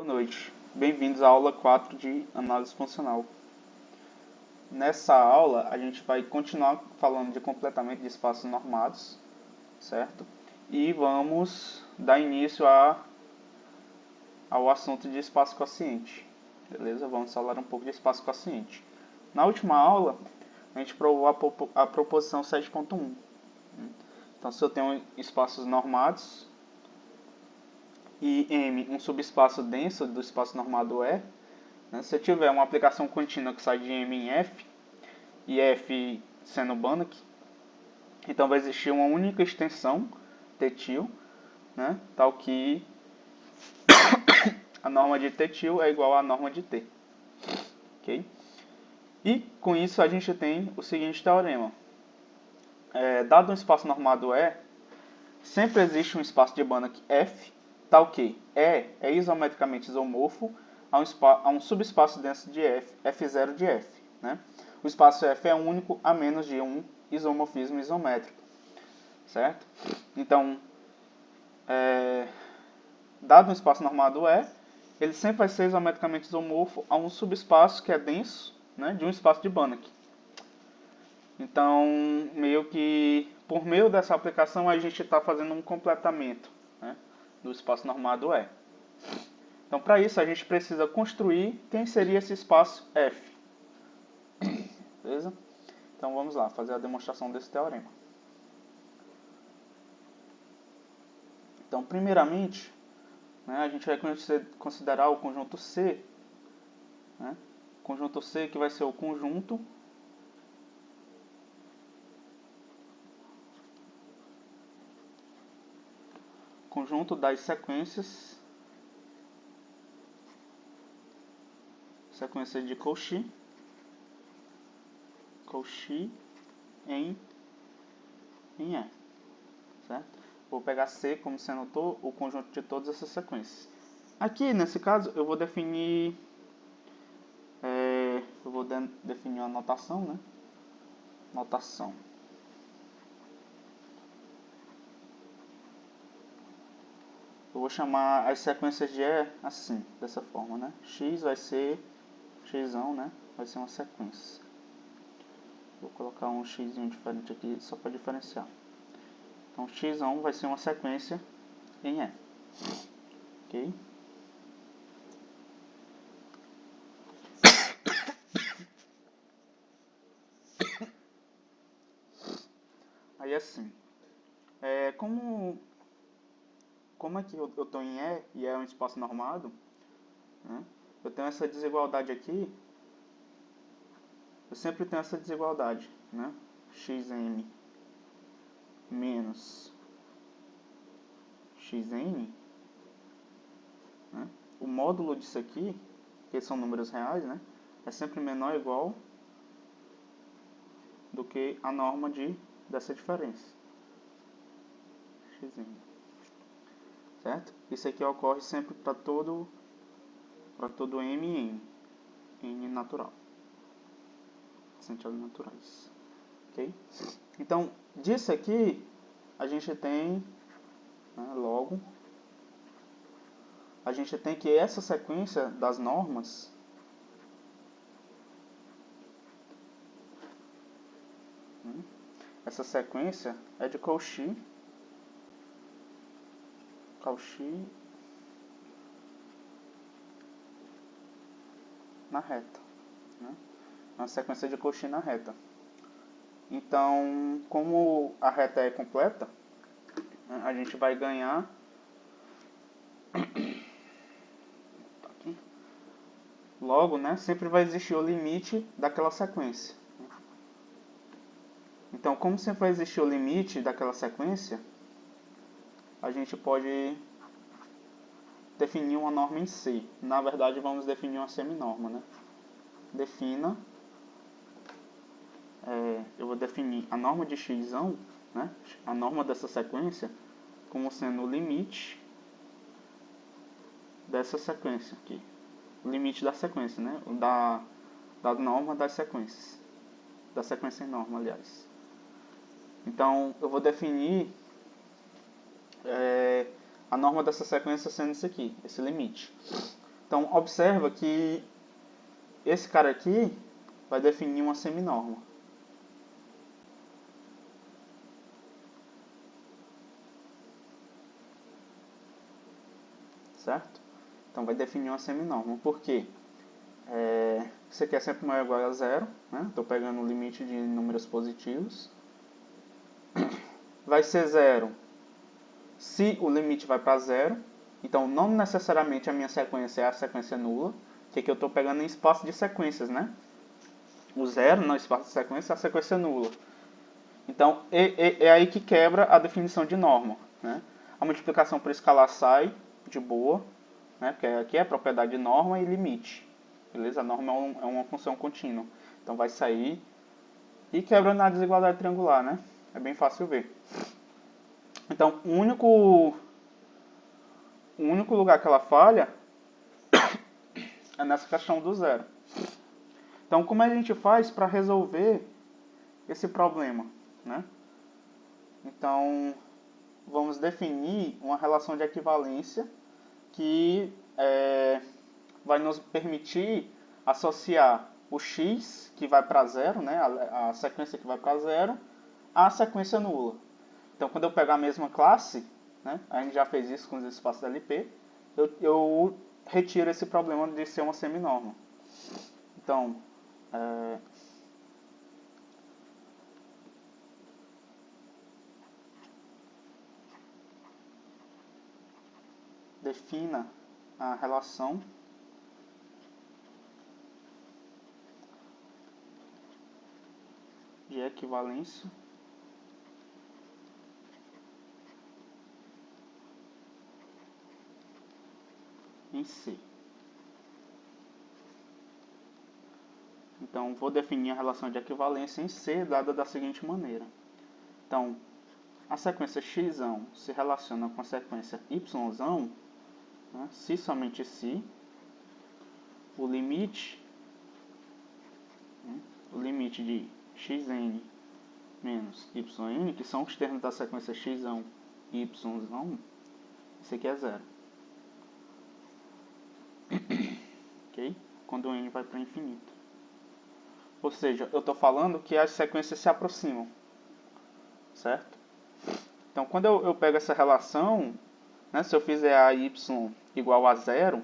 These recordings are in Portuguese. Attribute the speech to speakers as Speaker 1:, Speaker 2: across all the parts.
Speaker 1: noite. Bem-vindos à aula 4 de análise funcional. Nessa aula, a gente vai continuar falando de completamento de espaços normados, certo? E vamos dar início ao assunto de espaço quociente, beleza? Vamos falar um pouco de espaço quociente. Na última aula, a gente provou a proposição 7.1. Então, se eu tenho espaços normados e M um subespaço denso do espaço normado E, né, se eu tiver uma aplicação contínua que sai de M em F, e F sendo Banach, então vai existir uma única extensão T-til, né, tal que a norma de T-til é igual à norma de T. Okay? E com isso a gente tem o seguinte teorema. Dado um espaço normado E, sempre existe um espaço de Banach F, tal que E é isometricamente isomorfo a um subespaço denso de F, F0 de F. Né? O espaço F é único a menos de um isomorfismo isométrico. Certo? Então, dado um espaço normado E, ele sempre vai ser isometricamente isomorfo a um subespaço que é denso, né, de um espaço de Banach. Então, por meio dessa aplicação, a gente está fazendo um completamento, né, do espaço normado E. Então, para isso, a gente precisa construir quem seria esse espaço F. Beleza? Então, vamos lá, fazer a demonstração desse teorema. Então, primeiramente, né, a gente vai considerar o conjunto C. Né? Conjunto C que vai ser o conjunto das sequências de Cauchy em E. Certo? Vou pegar C como sendo o conjunto de todas essas sequências. Aqui, nesse caso, eu vou definir uma notação, né? Notação. Eu vou chamar as sequências de E assim, dessa forma, né? X vai ser xão, né? Vai ser uma sequência. Vou colocar um xzinho diferente aqui só para diferenciar. Então, xão vai ser uma sequência em E. Ok? Aí assim, como é que eu estou em E e é um espaço normado, né? Eu tenho essa desigualdade aqui, eu sempre tenho essa desigualdade, né? Xm menos xn, né? O módulo disso aqui, que são números reais, né? É sempre menor ou igual do que a norma dessa diferença. Xn. Certo? Isso aqui ocorre sempre para todo M e N. N natural. Percentuais naturais. Ok? Então, disso aqui, a gente tem, né, logo, a gente tem que essa sequência das normas essa sequência é de Cauchy na reta, né? Uma sequência de Cauchy na reta. Então, como a reta é completa, né, a gente vai ganhar logo, né, sempre vai existir o limite daquela sequência. Então, como sempre vai existir o limite daquela sequência, a gente pode definir uma norma em C. Na verdade, vamos definir uma seminorma, né? Eu vou definir a norma de xão, né? A norma dessa sequência, como sendo o limite dessa sequência aqui. O limite da sequência, né? Da norma das sequências. Da sequência em norma, aliás. Então, eu vou definir a norma dessa sequência sendo isso aqui, esse limite. Então, observa que esse cara aqui vai definir uma seminorma. Certo? Então, vai definir uma seminorma. Por quê? Isso aqui é sempre maior ou igual a zero. Estou pegando o limite de números positivos. Vai ser zero se o limite vai para zero. Então, não necessariamente a minha sequência é a sequência nula, que aqui eu estou pegando em espaço de sequências, né? O zero no espaço de sequência é a sequência nula. Então, é aí que quebra a definição de norma, né? A multiplicação por escalar sai de boa, né? Porque aqui é propriedade de norma e limite. Beleza? A norma é uma função contínua. Então, vai sair e quebra na desigualdade triangular, né? É bem fácil ver. Então, o único lugar que ela falha é nessa questão do zero. Então, como a gente faz para resolver esse problema, né? Então, vamos definir uma relação de equivalência que vai nos permitir associar o x, que vai para zero, né? A sequência que vai para zero, à sequência nula. Então, quando eu pegar a mesma classe, né? A gente já fez isso com os espaços LP, eu retiro esse problema de ser uma seminorma. Então, defina a relação de equivalência em C. Então, vou definir a relação de equivalência em C dada da seguinte maneira. Então, a sequência x se relaciona com a sequência y, né, se somente se o limite de xn menos yn, que são os termos da sequência x e y, esse aqui é zero. Ok? Quando o n vai para infinito. Ou seja, eu estou falando que as sequências se aproximam. Certo? Então, quando eu pego essa relação, né, se eu fizer a y igual a zero,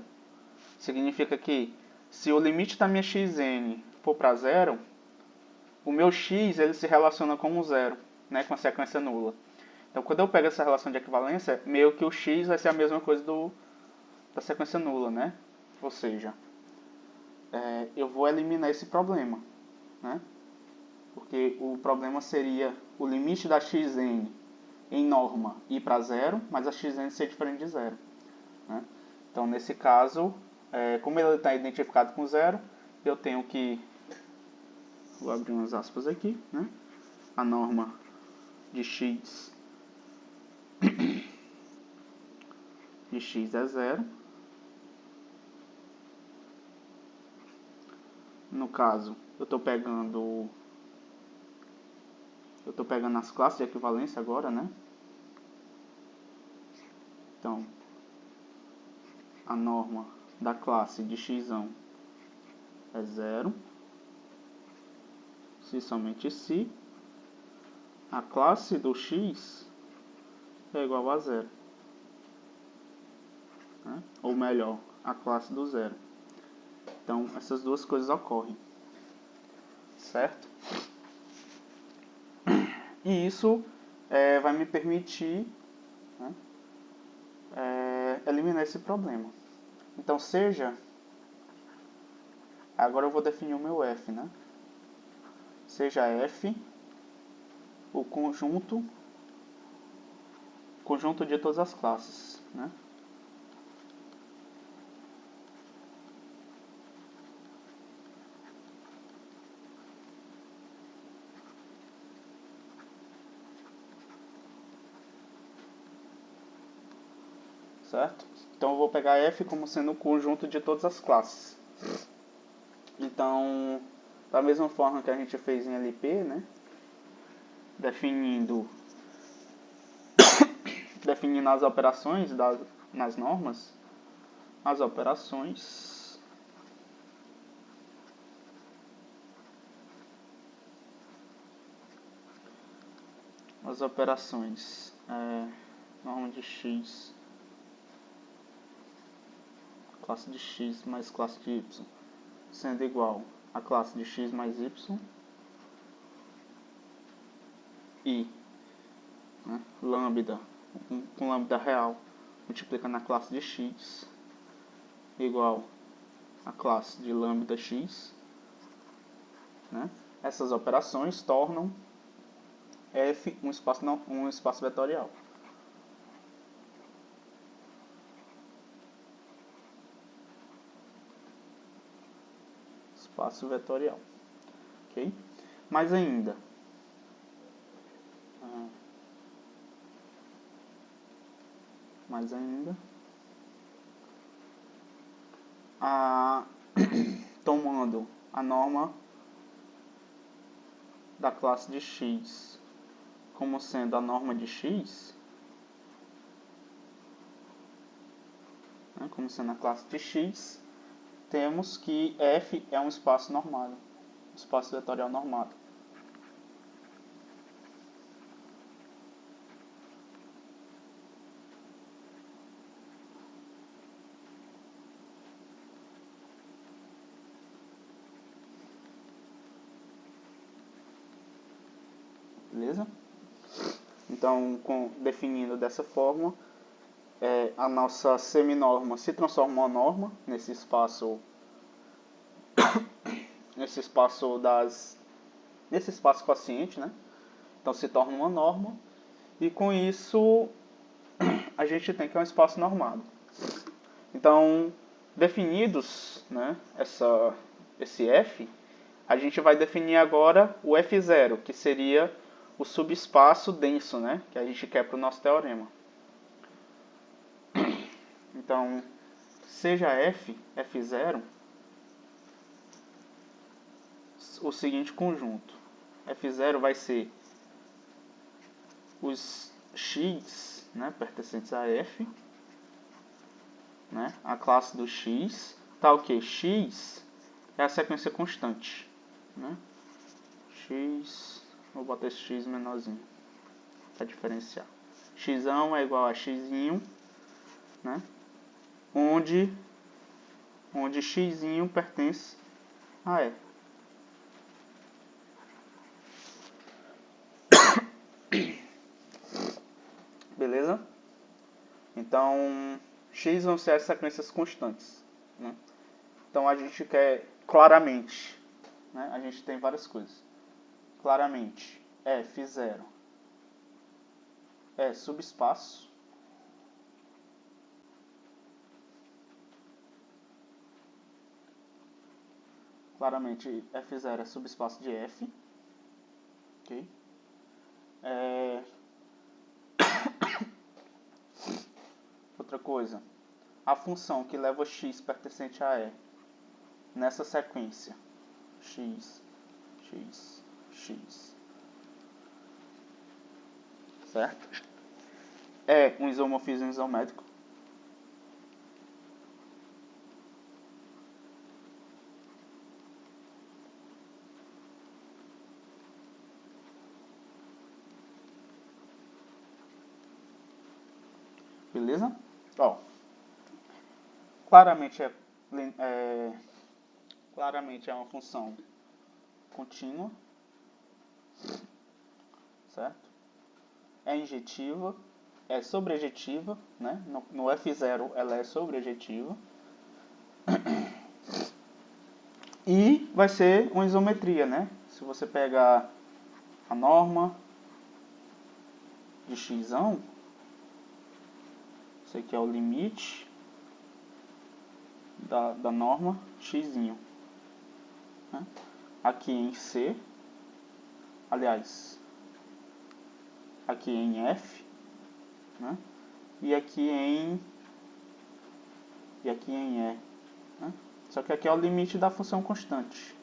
Speaker 1: significa que se o limite da minha xn for para zero, o meu x ele se relaciona com o zero, né, com a sequência nula. Então, quando eu pego essa relação de equivalência, meio que o x vai ser a mesma coisa da sequência nula, né? Ou seja, eu vou eliminar esse problema, né? Porque o problema seria o limite da xn em norma ir para zero, mas a xn ser diferente de zero, né? Então, nesse caso, como ele está identificado com zero, eu tenho que, vou abrir umas aspas aqui, né? A norma de x é zero. No caso, eu estou pegando as classes de equivalência agora, né? Então, a norma da classe de x é zero, se somente se a classe do x é igual a zero, né? Ou melhor, a classe do zero. Então, essas duas coisas ocorrem, certo? E isso vai me permitir, né, eliminar esse problema. Então, agora eu vou definir o meu f, né? Seja f o conjunto de todas as classes, né? Certo? Então eu vou pegar f como sendo o conjunto de todas as classes. Então, da mesma forma que a gente fez em LP, né? Definindo as operações nas normas, as operações norma de x, classe de x mais classe de y, sendo igual a classe de x mais y e, né, lambda, com lambda real, multiplica na classe de x igual a classe de lambda x, né? Essas operações tornam F um espaço vetorial. Espaço vetorial. Ok? Mais ainda, tomando a norma da classe de x como sendo a norma de x, né, como sendo a classe de x, temos que F é um espaço normado, um espaço vetorial normado. Beleza? Então, definindo dessa forma, a nossa seminorma se transforma em uma norma nesse espaço quociente, né? Então se torna uma norma e com isso a gente tem que é um espaço normado. Então, definidos, né, esse F, a gente vai definir agora o F0, que seria o subespaço denso, né, que a gente quer para o nosso teorema. Então, seja F0, o seguinte conjunto. F0 vai ser os x, né, pertencentes a F, né, a classe do x, tá o que? X é a sequência constante, né? X, vou botar esse x menorzinho para diferenciar. X é igual a x, né? Onde x pertence a E. Beleza? Então, x vão ser as sequências constantes, né? Então a gente quer claramente, né? A gente tem várias coisas. Claramente, F0 é subespaço F0 é subespaço de F, ok? Outra coisa, a função que leva x pertencente a E nessa sequência, x, certo? É um isomorfismo isométrico. Beleza? Ó, claramente é uma função contínua, certo? É injetiva, é sobrejetiva, né? No F0 ela é sobrejetiva. E vai ser uma isometria, né? Se você pegar a norma de x, isso aqui é o limite da norma x, né? Aqui em C, aliás, aqui em F, né? E aqui em E, né? Só que aqui é o limite da função constante,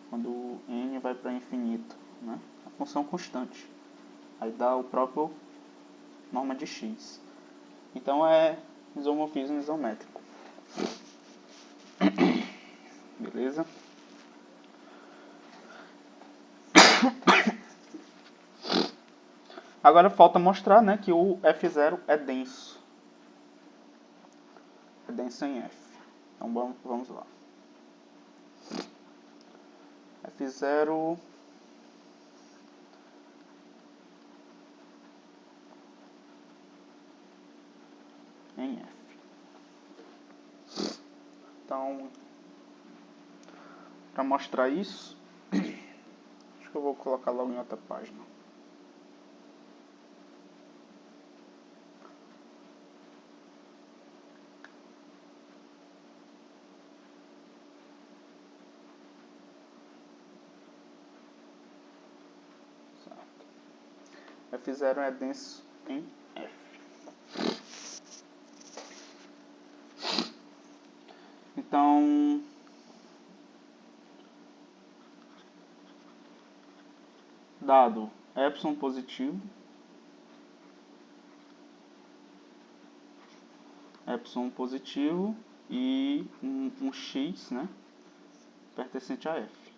Speaker 1: quando n vai para infinito, né? A função constante, aí dá o próprio norma de x. Então isomorfismo isométrico. Beleza? Agora falta mostrar, né, que o F0 é denso. É denso em F. Então vamos lá. F0 em F. Então, para mostrar isso, acho que eu vou colocar logo em outra página. F0 é denso em F. Então, dado epsilon positivo, e um x, né, pertencente a F.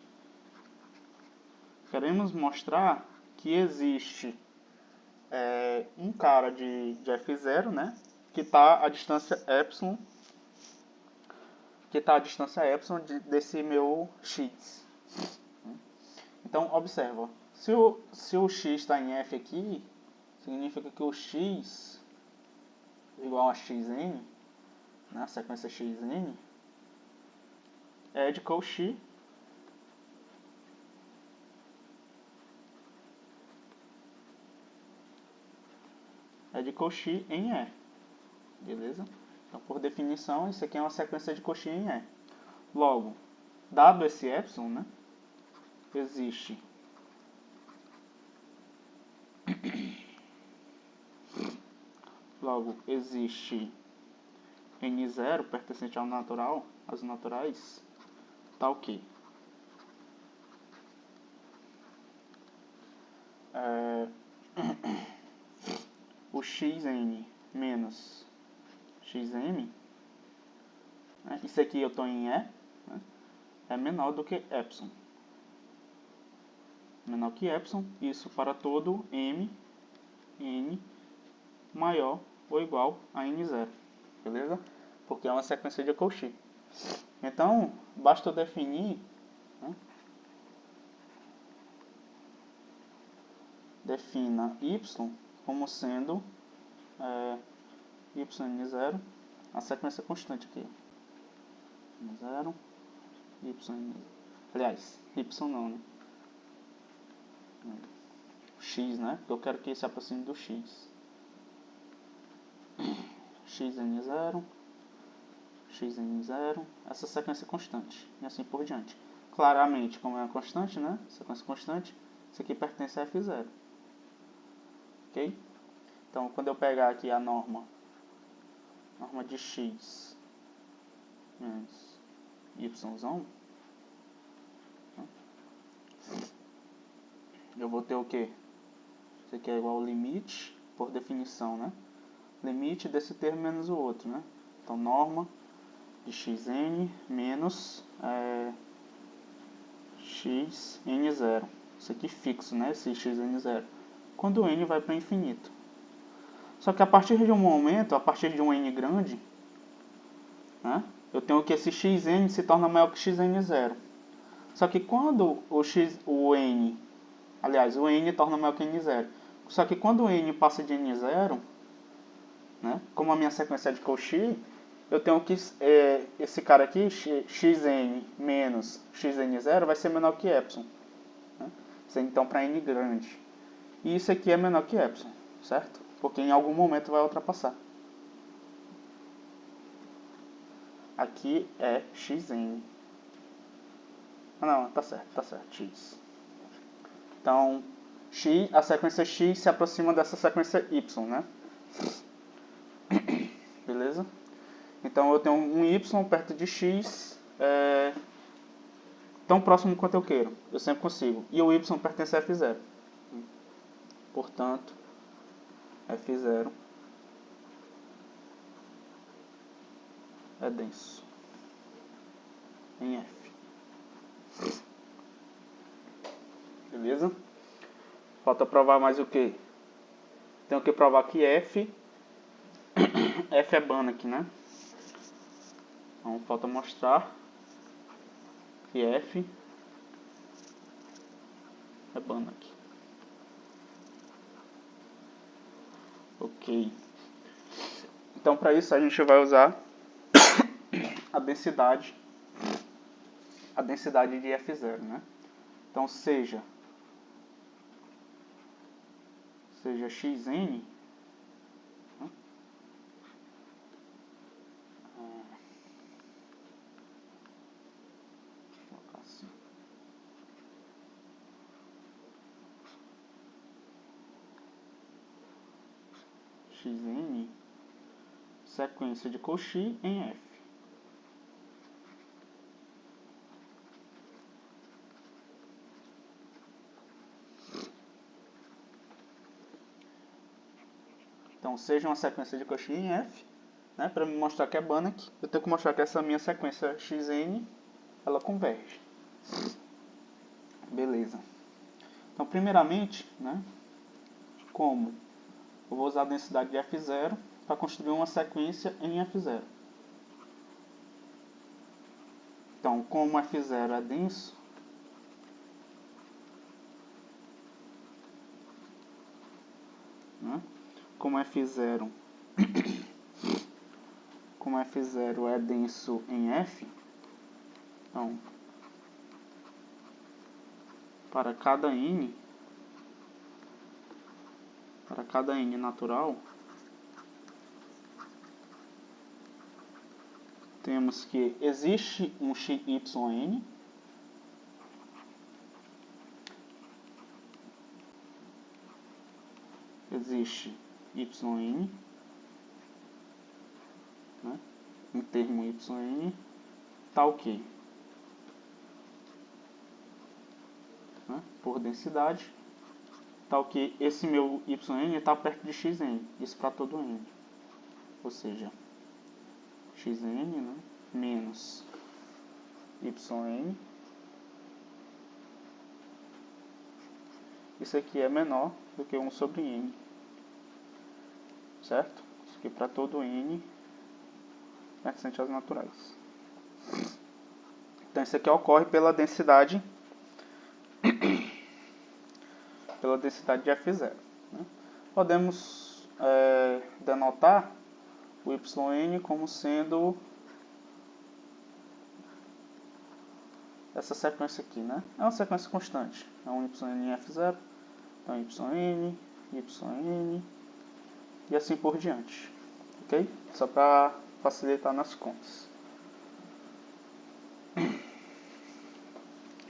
Speaker 1: Queremos mostrar que existe um cara de F0, né, que está a distância epsilon, desse meu x. Então, observa, se o x está em F aqui, significa que o x igual a xn, né, a sequência xn, é de Cauchy em E. Beleza? Então, por definição, isso aqui é uma sequência de Cauchy em E. Logo, dado esse epsilon, né, existe N0 pertencente ao natural, às naturais, tá ok. O xn menos xm, né, isso aqui eu estou em E, né, é menor do que epsilon. Menor que epsilon, isso para todo m, n maior ou igual a n0. Beleza? Porque é uma sequência de Cauchy. Então, basta eu definir, né, defina y como sendo yn0, a sequência constante aqui. N0, yn0. Aliás, y não, né? X, né? Eu quero que se aproxime do x. Xn0, xn0, essa sequência constante, e assim por diante. Claramente, como é uma constante, né? Sequência constante, isso aqui pertence a F0. Ok? Então, quando eu pegar aqui a norma de x menos y, eu vou ter o quê? Isso aqui é igual ao limite, por definição, né? Limite desse termo menos o outro, né? Então, norma de xn menos xn0. Isso aqui fixo, né? Esse xn0. Quando o n vai para o infinito. Só que a partir de um momento, a partir de um n grande, né, eu tenho que esse xn se torna maior que xn0. Só que quando o n torna maior que n0. Só que quando o n passa de n0, né, como a minha sequência é de Cauchy, eu tenho que esse cara aqui, xn menos xn0, vai ser menor que epsilon. Né? Então, para n grande. E isso aqui é menor que epsilon, certo? Porque em algum momento vai ultrapassar. Aqui é xn. Ah, não, tá certo, x. Então, a sequência x se aproxima dessa sequência y, né? Beleza? Então, eu tenho um y perto de x tão próximo quanto eu queiro. Eu sempre consigo. E o y pertence a f0. Portanto, f0 é denso em F. Beleza? Falta provar mais o que? Tenho que provar que F é Banach, né? Então falta mostrar que F é Banach. Ok. Então para isso a gente vai usar a densidade de F0, né? Então seja xn, né? Vou colocar assim. Xn sequência de Cauchy em F. Então, seja uma sequência de Cauchy em F, né, para me mostrar que é Banach, eu tenho que mostrar que essa minha sequência Xn, ela converge. Beleza. Então, primeiramente, né, como eu vou usar a densidade de F0 para construir uma sequência em F0. Então, como F0 é denso, né, como F0 é denso em F, então, para cada n natural, temos que existe um xyn, existe yn, né, em termo yn, tal que, né, por densidade, tal que esse meu yn está perto de xn, isso para todo n, ou seja, xn, né, menos yn, isso aqui é menor do que 1 sobre n, certo? Isso aqui para todo n pertencente às naturais. Então isso aqui ocorre pela densidade de F0. Né? Podemos denotar o yn como sendo essa sequência aqui, né? É uma sequência constante. É um yn em F0, então yn, yn e assim por diante. Ok? Só para facilitar nas contas.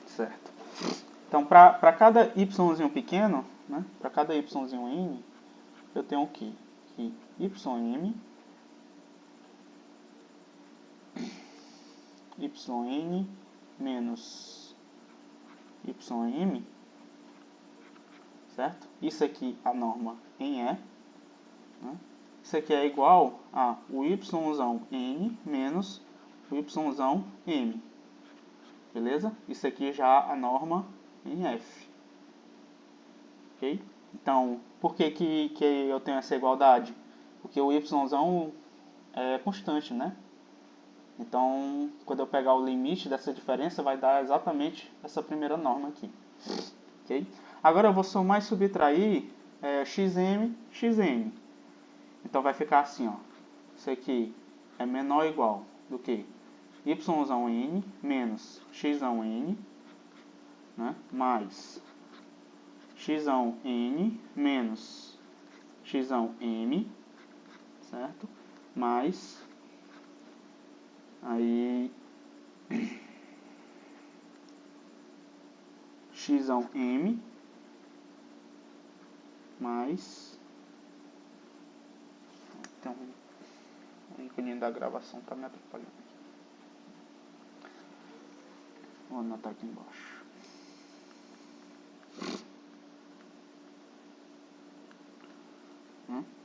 Speaker 1: Certo. Então, para cada yzinho pequeno, né? Para cada yzinho n, eu tenho aqui que ym menos ym, certo? Isso aqui a norma em E, né? Isso aqui é igual a o yzão n menos o yzão m, beleza? Isso aqui já a norma em F, ok? Então, por que eu tenho essa igualdade? Porque o yzão é constante, né? Então, quando eu pegar o limite dessa diferença, vai dar exatamente essa primeira norma aqui. Okay? Agora eu vou somar e subtrair xm, xn. Então vai ficar assim, ó. Isso aqui é menor ou igual do que yzão n menos xão n, né? Mais xão n menos xão m, certo? Mais aí xão m mais tem um ícone da gravação tá me atrapalhando aqui. Vou anotar aqui embaixo.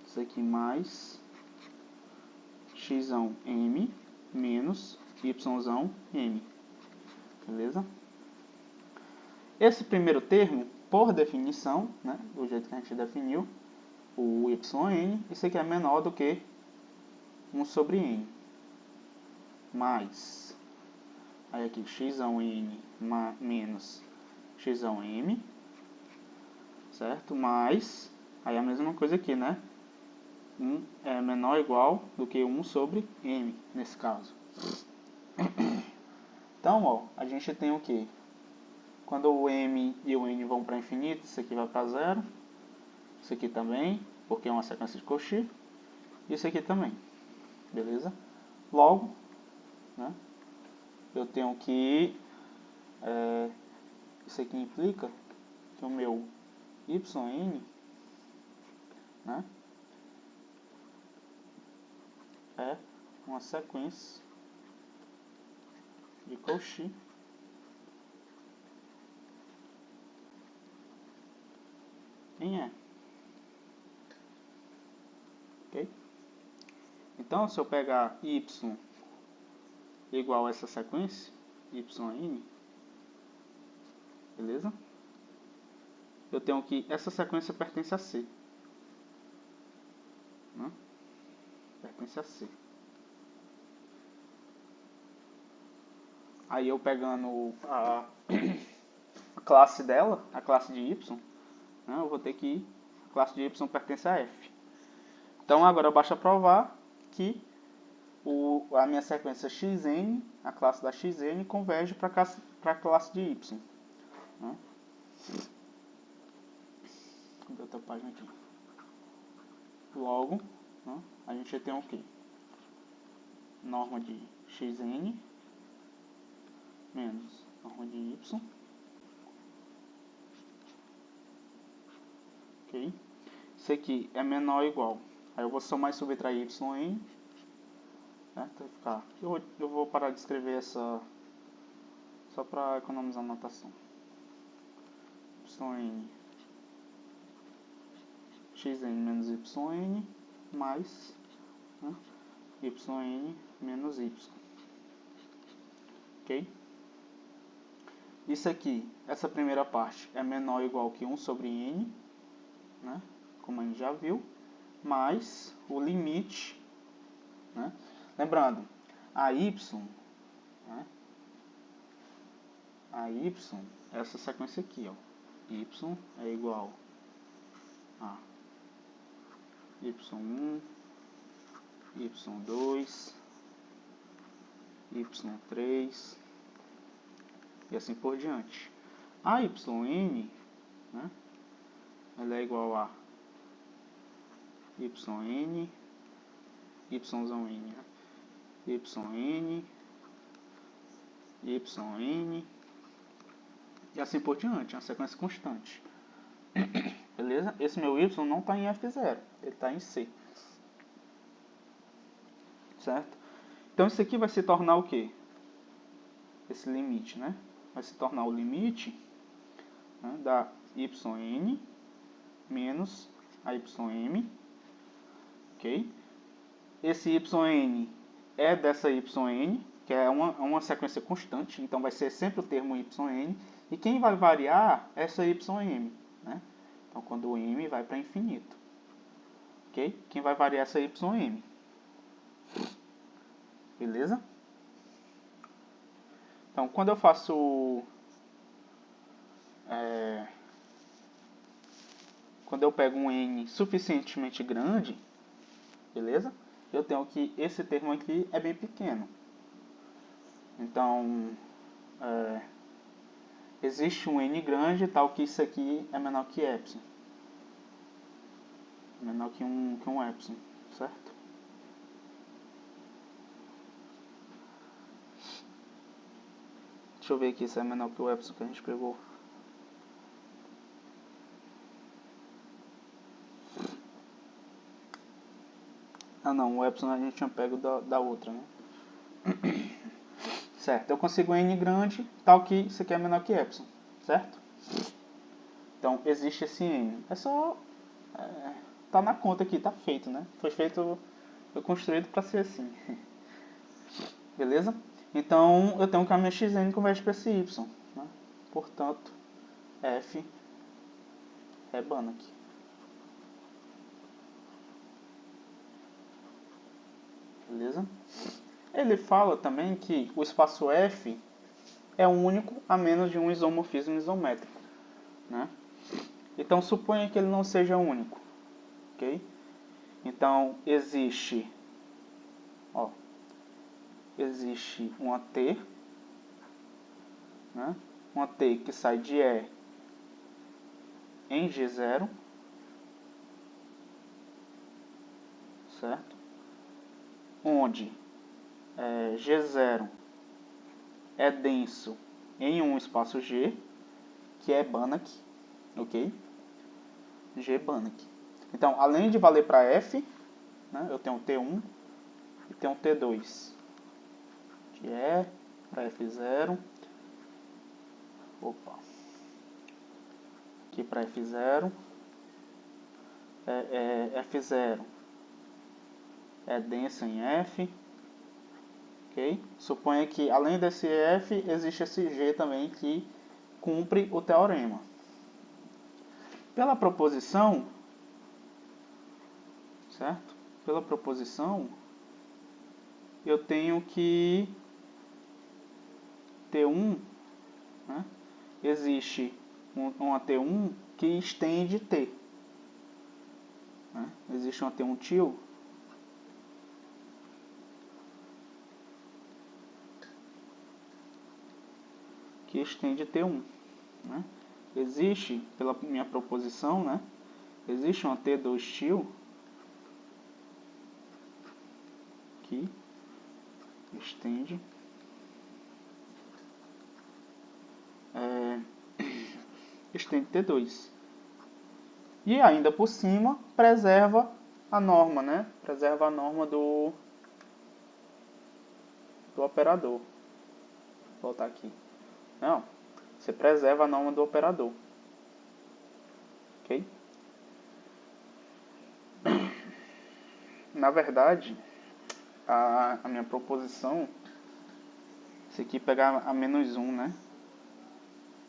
Speaker 1: Isso aqui mais xão m menos yM. Beleza? Esse primeiro termo, por definição, né, do jeito que a gente definiu, o yn, isso aqui é menor do que 1 sobre n. Mais, aí aqui xn menos xm, certo? Mais, aí a mesma coisa aqui, né? 1 é menor ou igual do que 1 sobre m, nesse caso. Então, ó, a gente tem o que? Quando o m e o n vão para infinito, isso aqui vai para zero. Isso aqui também, porque é uma sequência de Cauchy. Isso aqui também. Beleza? Logo, né, eu tenho que... isso aqui implica que o meu yn, né, é uma sequência de Cauchy em E. Ok? Então, se eu pegar y igual a essa sequência, yn, beleza? Eu tenho que essa sequência pertence a C. Né? Pertence a C. Aí eu pegando a classe dela, a classe de y, né, eu vou ter que a classe de y pertence a f. Então agora basta provar que a minha sequência xn, a classe da xn, converge para a classe de y. Né? Vou ver outra página aqui. Logo, né, a gente tem o quê? Norma de xn menos norma de y. Ok? Isso aqui é menor ou igual. Aí eu vou somar e subtrair yn. Né? Eu vou parar de escrever essa só para economizar a notação. Yn xn menos yn mais, né, yn menos y. Ok? Isso aqui, essa primeira parte é menor ou igual que 1 sobre n, né, como a gente já viu, mais o limite, né, lembrando, a y, né, é essa sequência aqui, ó, y é igual a y1, y2, y3 e assim por diante. A yn, né, ela é igual a yn, yn, né, yn e assim por diante, é uma sequência constante. Beleza? Esse meu y não está em F0, ele está em C. Certo? Então isso aqui vai se tornar o quê? Esse limite, né? Vai se tornar o limite, né, da yn menos a ym. Ok? Esse yn é dessa yn, que é uma sequência constante, então vai ser sempre o termo yn. E quem vai variar é essa ym. Né? Então quando o m vai para infinito. Ok? Quem vai variar essa ym. Beleza? Então, quando eu faço... quando eu pego um n suficientemente grande, beleza? Eu tenho que esse termo aqui é bem pequeno. Então, existe um n grande, tal que isso aqui é menor que epsilon. Menor que um epsilon, certo? Deixa eu ver aqui se é menor que o epsilon que a gente pegou. Ah não, o epsilon a gente tinha pego da outra, né? Certo, eu consigo um n grande, tal que isso aqui é menor que epsilon, certo? Então existe esse n. É só... tá na conta aqui, tá feito, né? Foi construído para ser assim. Beleza? Então, eu tenho um caminho xn converge para esse y. Né? Portanto, F é Banach. Beleza? Ele fala também que o espaço F é único a menos de um isomorfismo isométrico. Né? Então, suponha que ele não seja único. Ok? Então, existe uma T, né? Uma T que sai de E em G0, certo? Onde G0 é denso em um espaço G, que é Banach, ok? G Banach. Então, além de valer para F, né, eu tenho T1 e tenho T2, que é para F0, aqui para F0, F0 é denso em F, ok? Suponha que além desse F, existe esse G também que cumpre o teorema. Pela proposição, certo? Pela proposição, eu tenho que T1, né? Existe uma T1 que estende T. Né? Existe uma T1 til que estende T1. Né? Existe, pela minha proposição, né? Existe uma T2 til que estende estende T2. E ainda por cima, preserva a norma, né? Preserva a norma do operador. Vou voltar aqui. Não, você preserva a norma do operador. Ok? Na verdade, a minha proposição, esse aqui pegar a menos 1, né?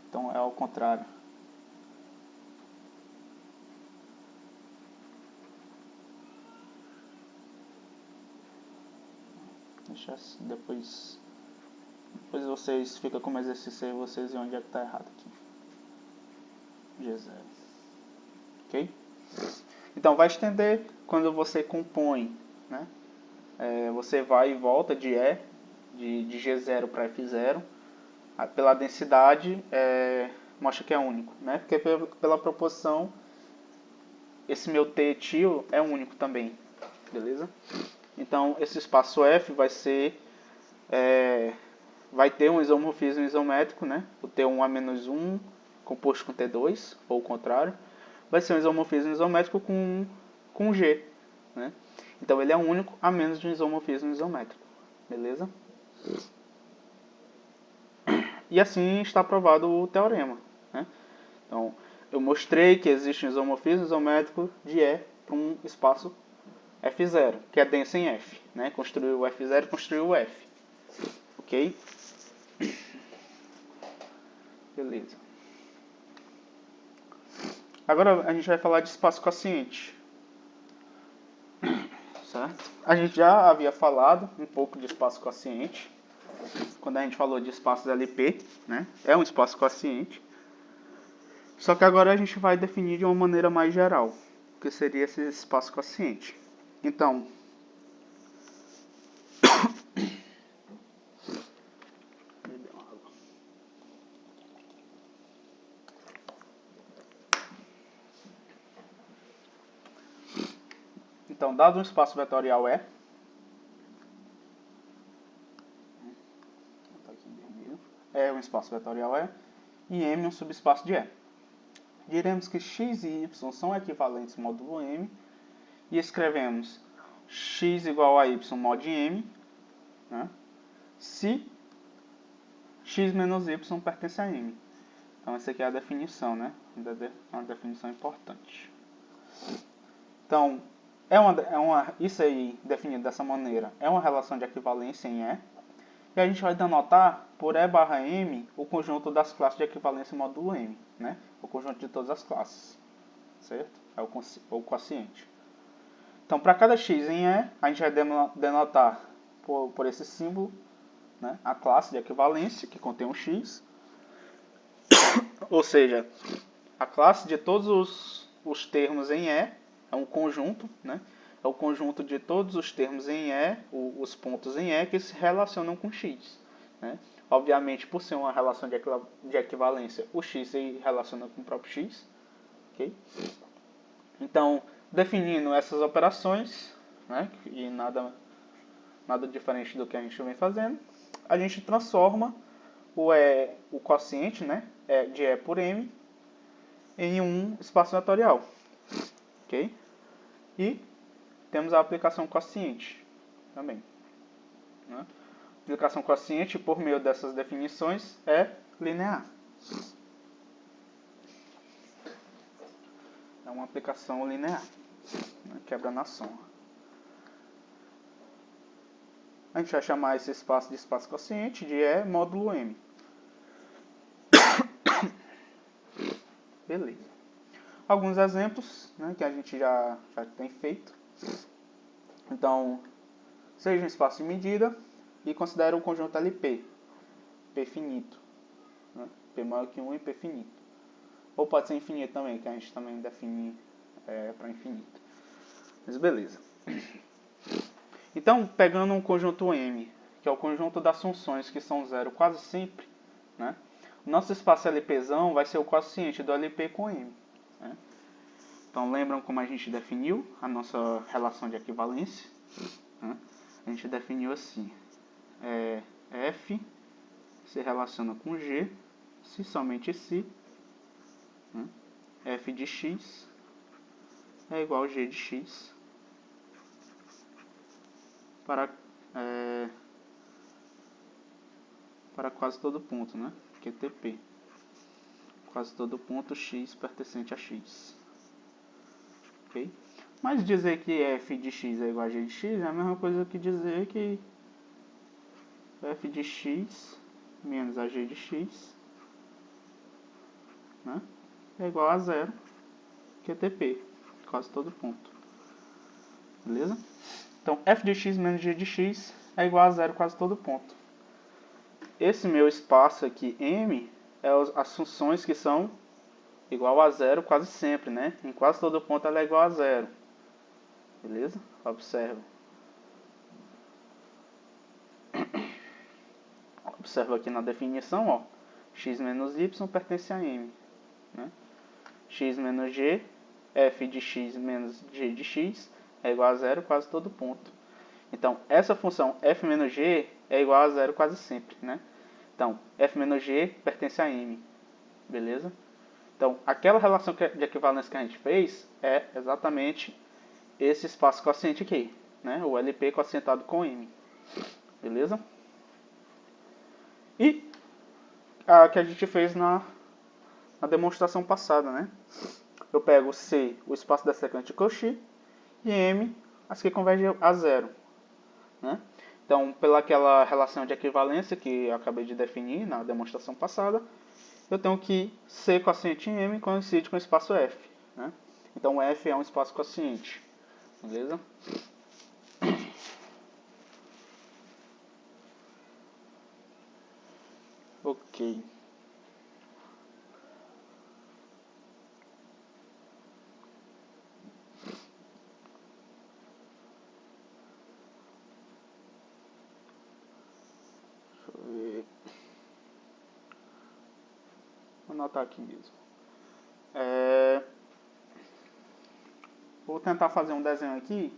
Speaker 1: Então é ao contrário. Deixa depois vocês ficam como exercício aí, vocês e onde é que está errado aqui. G0. Ok? Então vai estender quando você compõe, né? Você vai e volta de E, de G0 para F0, pela densidade mostra que é único, né? Porque pela proposição esse meu T etil é único também, beleza? Então esse espaço F vai ser vai ter um isomorfismo isométrico, né? O T1 a menos 1 composto com T2, ou o contrário, vai ser um isomorfismo isométrico com G, né? Então ele é único a menos de um isomorfismo isométrico, beleza? E assim está provado o teorema, né? Então eu mostrei que existe um isomorfismo isométrico de E para um espaço F0, que é denso em F, né? Construiu o F0, construiu o F, ok? Beleza. Agora a gente vai falar de espaço quociente. Certo? A gente já havia falado um pouco de espaço quociente quando a gente falou de espaços LP, né? É um espaço quociente. Só que agora a gente vai definir de uma maneira mais geral o que seria esse espaço quociente. Então, dado um espaço vetorial E, um espaço vetorial E, e M um subespaço de E. Diremos que x e y são equivalentes módulo M, e escrevemos x igual a y mod M, né, se x menos y pertence a M. Então essa aqui é a definição, né? É uma definição importante. Então, isso aí definido dessa maneira é uma relação de equivalência em E. E a gente vai denotar por E barra M o conjunto das classes de equivalência módulo M, né? O conjunto de todas as classes, certo? É o quociente. Então, para cada x em E, a gente vai denotar por esse símbolo, né, a classe de equivalência que contém um x, ou seja, a classe de todos os termos em E é um conjunto, né? É o conjunto de todos os termos em E, os pontos em E que se relacionam com x, né? Obviamente, por ser uma relação de equivalência, o x se relaciona com o próprio x, ok? Então, definindo essas operações, né, e nada diferente do que a gente vem fazendo, a gente transforma o quociente, né, de E por M em um espaço vetorial, ok? E temos a aplicação quociente também, né? A aplicação quociente, por meio dessas definições, é linear. É uma aplicação linear, né? Quebra na soma. A gente vai chamar esse espaço de espaço quociente de E módulo M. Beleza. Alguns exemplos, né, que a gente já tem feito. Então, seja um espaço de medida e considere o conjunto LP, P finito, né? P maior que 1 e P finito. Ou pode ser infinito também, que a gente também define para infinito. Mas beleza. Então, pegando um conjunto M, que é o conjunto das funções que são zero quase sempre, né? O nosso espaço LPzão vai ser o quociente do LP com M, né? Então, lembram como a gente definiu a nossa relação de equivalência, né? A gente definiu assim: F se relaciona com G se somente se, né, F de x é igual a G de x para quase todo ponto, né? QTP. Quase todo ponto x pertencente a x. Ok? Mas dizer que f de x é igual a g de x é a mesma coisa que dizer que f de x menos a g de x, né, é igual a zero QTP. Quase todo ponto. Beleza? Então, f de x menos g de x é igual a zero quase todo ponto. Esse meu espaço aqui, M, é as funções que são igual a zero quase sempre, né? Em quase todo ponto ela é igual a zero. Beleza? Observa. Observa aqui na definição, ó. X menos y pertence a M, né? X menos g, f de x menos g de x é igual a zero quase todo ponto. Então, essa função f menos g é igual a zero quase sempre, né? Então, f menos g pertence a M. Beleza? Então, aquela relação de equivalência que a gente fez é exatamente esse espaço quociente aqui, né? O LP quocientado com M. Beleza? E a que a gente fez na demonstração passada, né? Eu pego C, o espaço da secante de Cauchy, e M, as que convergem a zero, né? Então, pela aquela relação de equivalência que eu acabei de definir na demonstração passada, eu tenho que C quociente em M coincide com o espaço F, né? Então, F é um espaço quociente. Beleza? Ok. Deixa eu ver. Vou anotar aqui mesmo. Vou tentar fazer um desenho aqui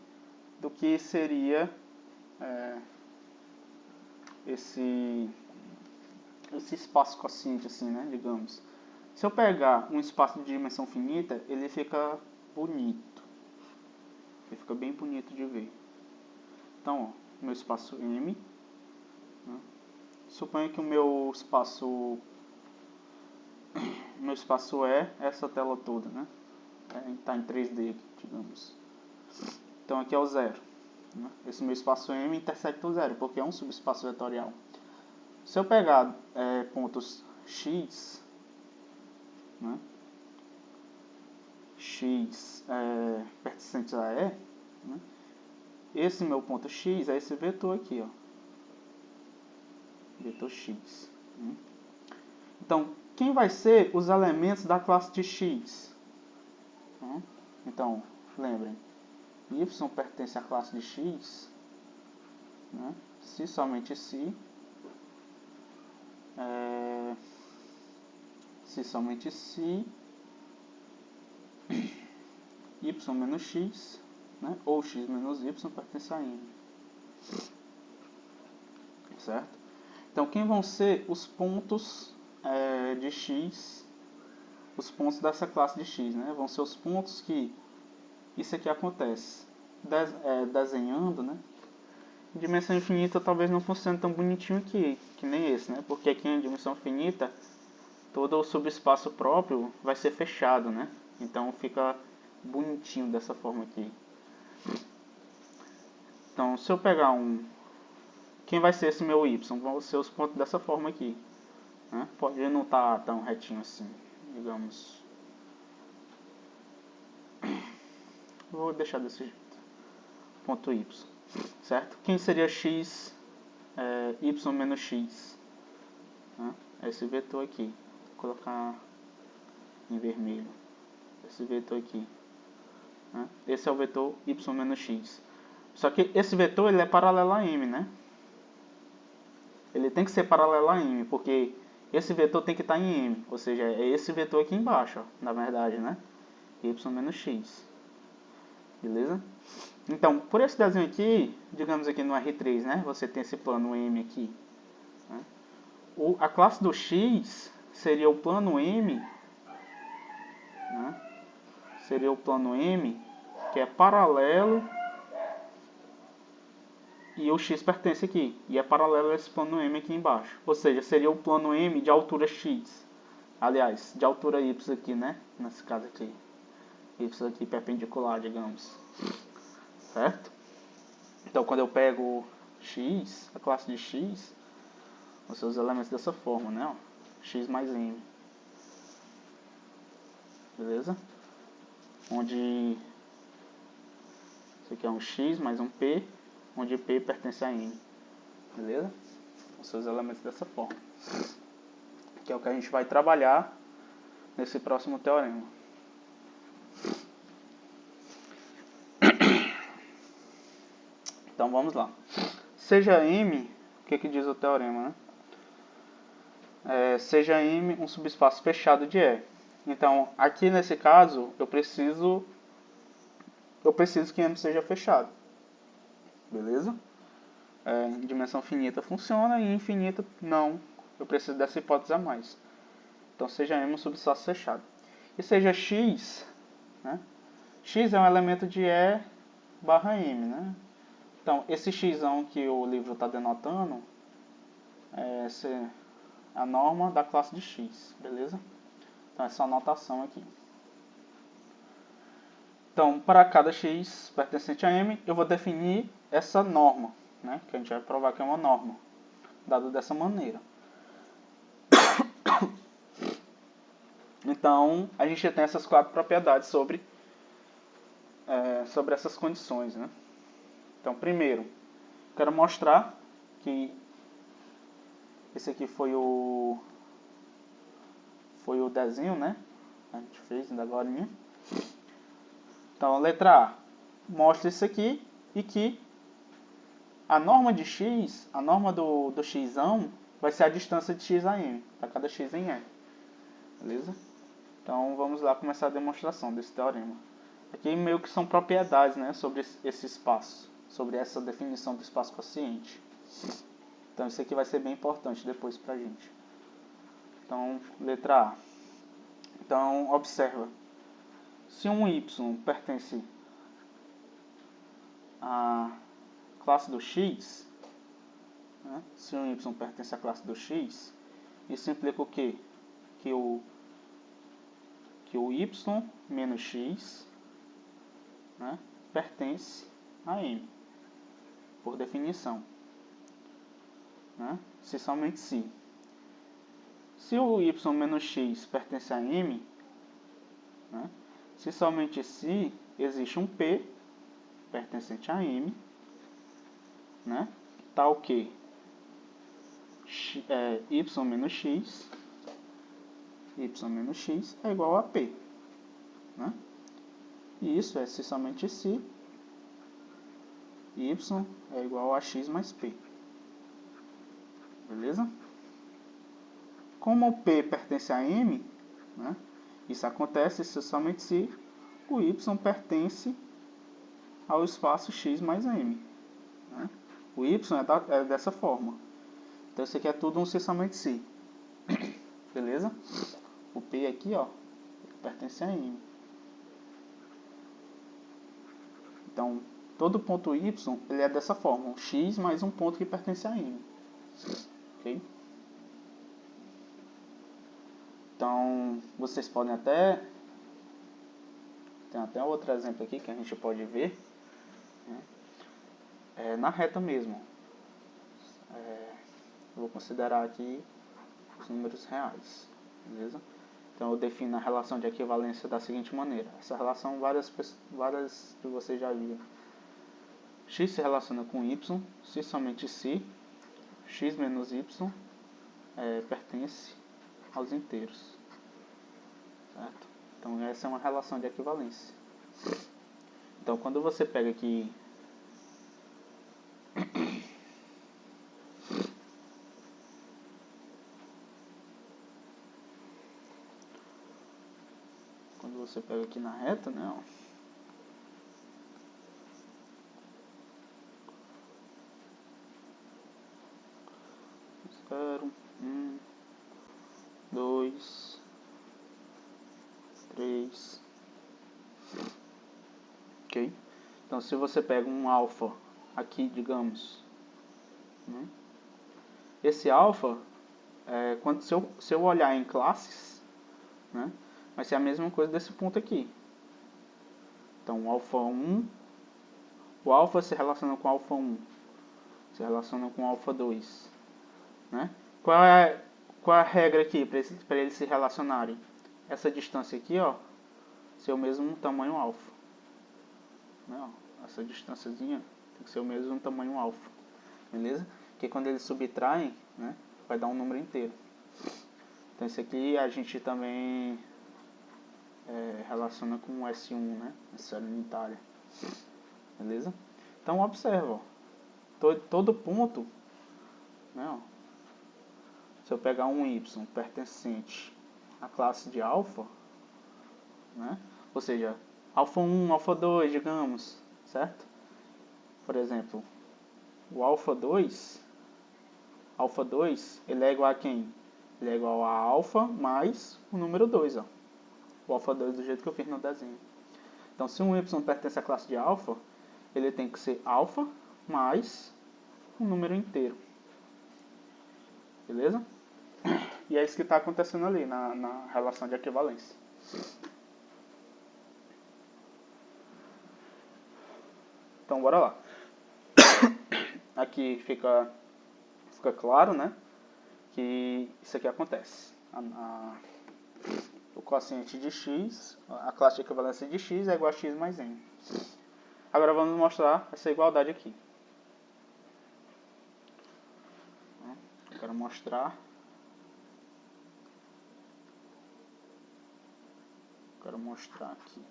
Speaker 1: do que seria esse espaço quociente, assim, né, digamos. Se eu pegar um espaço de dimensão finita, ele fica bonito. Ele fica bem bonito de ver. Então, ó, meu espaço M, né? Suponha que o meu espaço E essa tela toda, né? Está em 3D, digamos. Então aqui é o zero, né? Esse meu espaço M intersecta o zero, porque é um subespaço vetorial. se eu pegar pontos x, né, x pertencentes a E, né, esse meu ponto x é esse vetor aqui, ó, vetor x. Né? Então, quem vai ser os elementos da classe de x? Então, lembrem, y pertence à classe de x, né? Se somente se y menos x, né? Ou x menos y pertence a m. Certo? Então, quem vão ser os pontos de x, os pontos dessa classe de x, né? Vão ser os pontos que isso aqui acontece. Desenhando, né? Em dimensão infinita talvez não funcione tão bonitinho aqui, que nem esse, né? Porque aqui em dimensão infinita todo o subespaço próprio vai ser fechado, né? Então fica bonitinho dessa forma aqui. Então, se eu pegar quem vai ser esse meu y? Vão ser os pontos dessa forma aqui. Né? Pode não estar tão retinho assim, digamos. Vou deixar desse jeito. Ponto y. Certo? Quem seria x, y menos x? Né? Esse vetor aqui. Vou colocar em vermelho. Esse vetor aqui. Né? Esse é o vetor y menos x. Só que esse vetor ele é paralelo a m, né? Ele tem que ser paralelo a m, porque esse vetor tem que estar em m. Ou seja, é esse vetor aqui embaixo, ó, na verdade, né? Y menos x. Beleza? Então, por esse desenho aqui, digamos aqui no R3, né? Você tem esse plano m aqui. Né? A classe do x seria o plano m, né? Seria o plano m, que é paralelo, e o x pertence aqui, e é paralelo a esse plano m aqui embaixo. Ou seja, seria o plano m de altura x. Aliás, de altura y aqui, né? Nesse caso aqui. Y aqui perpendicular, digamos. Certo? Então, quando eu pego x, a classe de x, vão ser os elementos dessa forma, né? X mais m. Beleza? Onde isso aqui é um x mais um p, onde p pertence a m. Beleza? Vão ser os elementos dessa forma. Que é o que a gente vai trabalhar nesse próximo teorema. Então vamos lá. Seja M, o que diz o teorema, né? Seja M um subespaço fechado de E. Então, aqui nesse caso, eu preciso que M seja fechado. Beleza? Em dimensão finita funciona e em infinita não. Eu preciso dessa hipótese a mais. Então, seja M um subespaço fechado. E seja X, né? X é um elemento de E barra M, né? Então, esse x que o livro está denotando é a norma da classe de x, beleza? Então, essa anotação aqui. Então, para cada x pertencente a M, eu vou definir essa norma, né? Que a gente vai provar que é uma norma, dado dessa maneira. Então, a gente tem essas 4 propriedades sobre essas condições, né? Então, primeiro, quero mostrar que esse aqui foi o desenho, né? A gente fez ainda agora. Então, a letra A mostra isso aqui e que a norma de x, a norma do x vai ser a distância de x a m, para cada x em E. Beleza? Então, vamos lá começar a demonstração desse teorema. Aqui meio que são propriedades, né, sobre esse espaço, sobre essa definição do espaço quociente. Então, isso aqui vai ser bem importante depois para a gente. Então, letra A. Então, observa. Se um y pertence à classe do x, né? Se um y pertence à classe do x, isso implica o quê? Que o y menos x, né, pertence a m, por definição. né? Se somente se o y menos x pertence a M, né? Se somente se existe um P pertencente a M, né? Tal que y menos x é igual a P, né? E isso é se somente se y é igual a x mais P. Beleza? Como o P pertence a M, né? Isso acontece se somente se o y pertence ao espaço x mais M, né? O y é dessa forma. Então isso aqui é tudo um se somente se. Beleza? O P aqui, ó, pertence a M. Então, todo ponto y ele é dessa forma, um x mais um ponto que pertence a M. Ok? Então, vocês podem até... Tem até outro exemplo aqui que a gente pode ver, né? Na reta mesmo. Vou considerar aqui os números reais. Beleza? Então, eu defino a relação de equivalência da seguinte maneira. Essa relação várias de vocês já viram. X se relaciona com y, se somente se x menos y pertence aos inteiros. Certo? Então, essa é uma relação de equivalência. Então, quando você pega aqui na reta, né, ó, 0, 1, 2, 3. Ok? Então, se você pega um alfa aqui, digamos, né? Esse alfa, se eu olhar em classes, né, vai ser a mesma coisa desse ponto aqui. Então, o alfa 1, o alfa se relaciona com o alfa 1, se relaciona com o alfa 2. Né? Qual é a regra aqui para eles se relacionarem? Essa distância aqui, ó, ser o mesmo tamanho alfa. Né? Essa distânciazinha tem que ser o mesmo tamanho alfa. Beleza? Porque quando eles subtraem, né, vai dar um número inteiro. Então esse aqui a gente também relaciona com o S1, né? Essa unitária. Beleza? Então observa, ó, todo ponto, né, ó, se eu pegar um y pertencente à classe de alfa, né, ou seja, alfa 1, alfa 2, digamos, certo? Por exemplo, o alfa 2, ele é igual a quem? Ele é igual a alfa mais o número 2, ó. O alfa 2 do jeito que eu fiz no desenho. Então, se um y pertence à classe de alfa, ele tem que ser alfa mais um número inteiro. Beleza? E é isso que está acontecendo ali na relação de equivalência. Então, bora lá. Aqui fica claro, né, que isso aqui acontece. O quociente de x, a classe de equivalência de x é igual a x mais n. Agora vamos mostrar essa igualdade aqui. Eu quero mostrar aqui.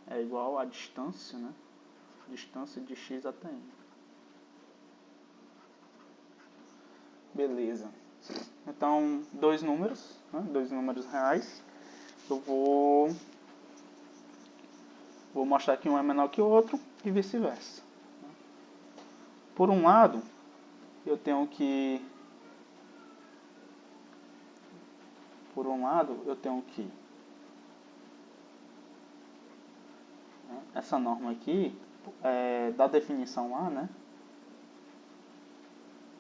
Speaker 1: É igual a distância, né? Distância de x até n. Beleza. Então, dois números, né? Dois números reais. Eu vou mostrar que um é menor que o outro e vice-versa. Por um lado, eu tenho que essa norma aqui, da definição lá, né?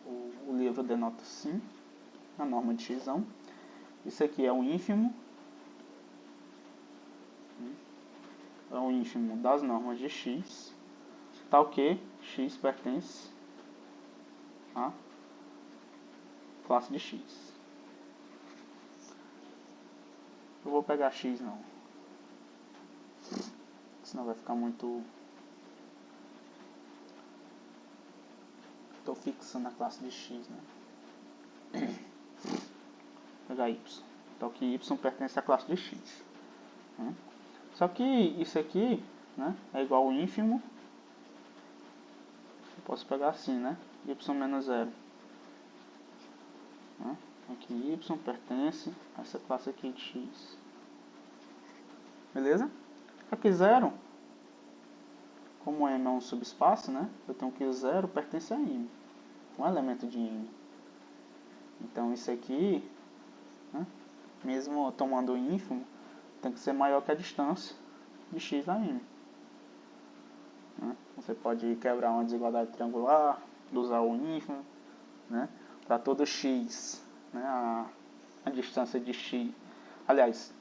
Speaker 1: O livro denota sim, a norma de x. Isso aqui é o ínfimo. É o ínfimo das normas de x. tal que x pertence à classe de x. Eu vou pegar x não, senão vai ficar muito... Estou fixando a classe de x, né? Vou pegar y. Então que y pertence à classe de x. Só que isso aqui, né, é igual ao ínfimo. Eu posso pegar assim, né? Y menos 0. Aqui y pertence a essa classe aqui de x. Beleza? Aqui 0, como m é um subespaço, né? Eu tenho que o 0 pertence a m, um elemento de m. Então isso aqui, né, mesmo tomando o ínfimo, tem que ser maior que a distância de x a m. Você pode quebrar uma desigualdade triangular, usar o ínfimo, né? Para todo x, né, a distância de x, aliás,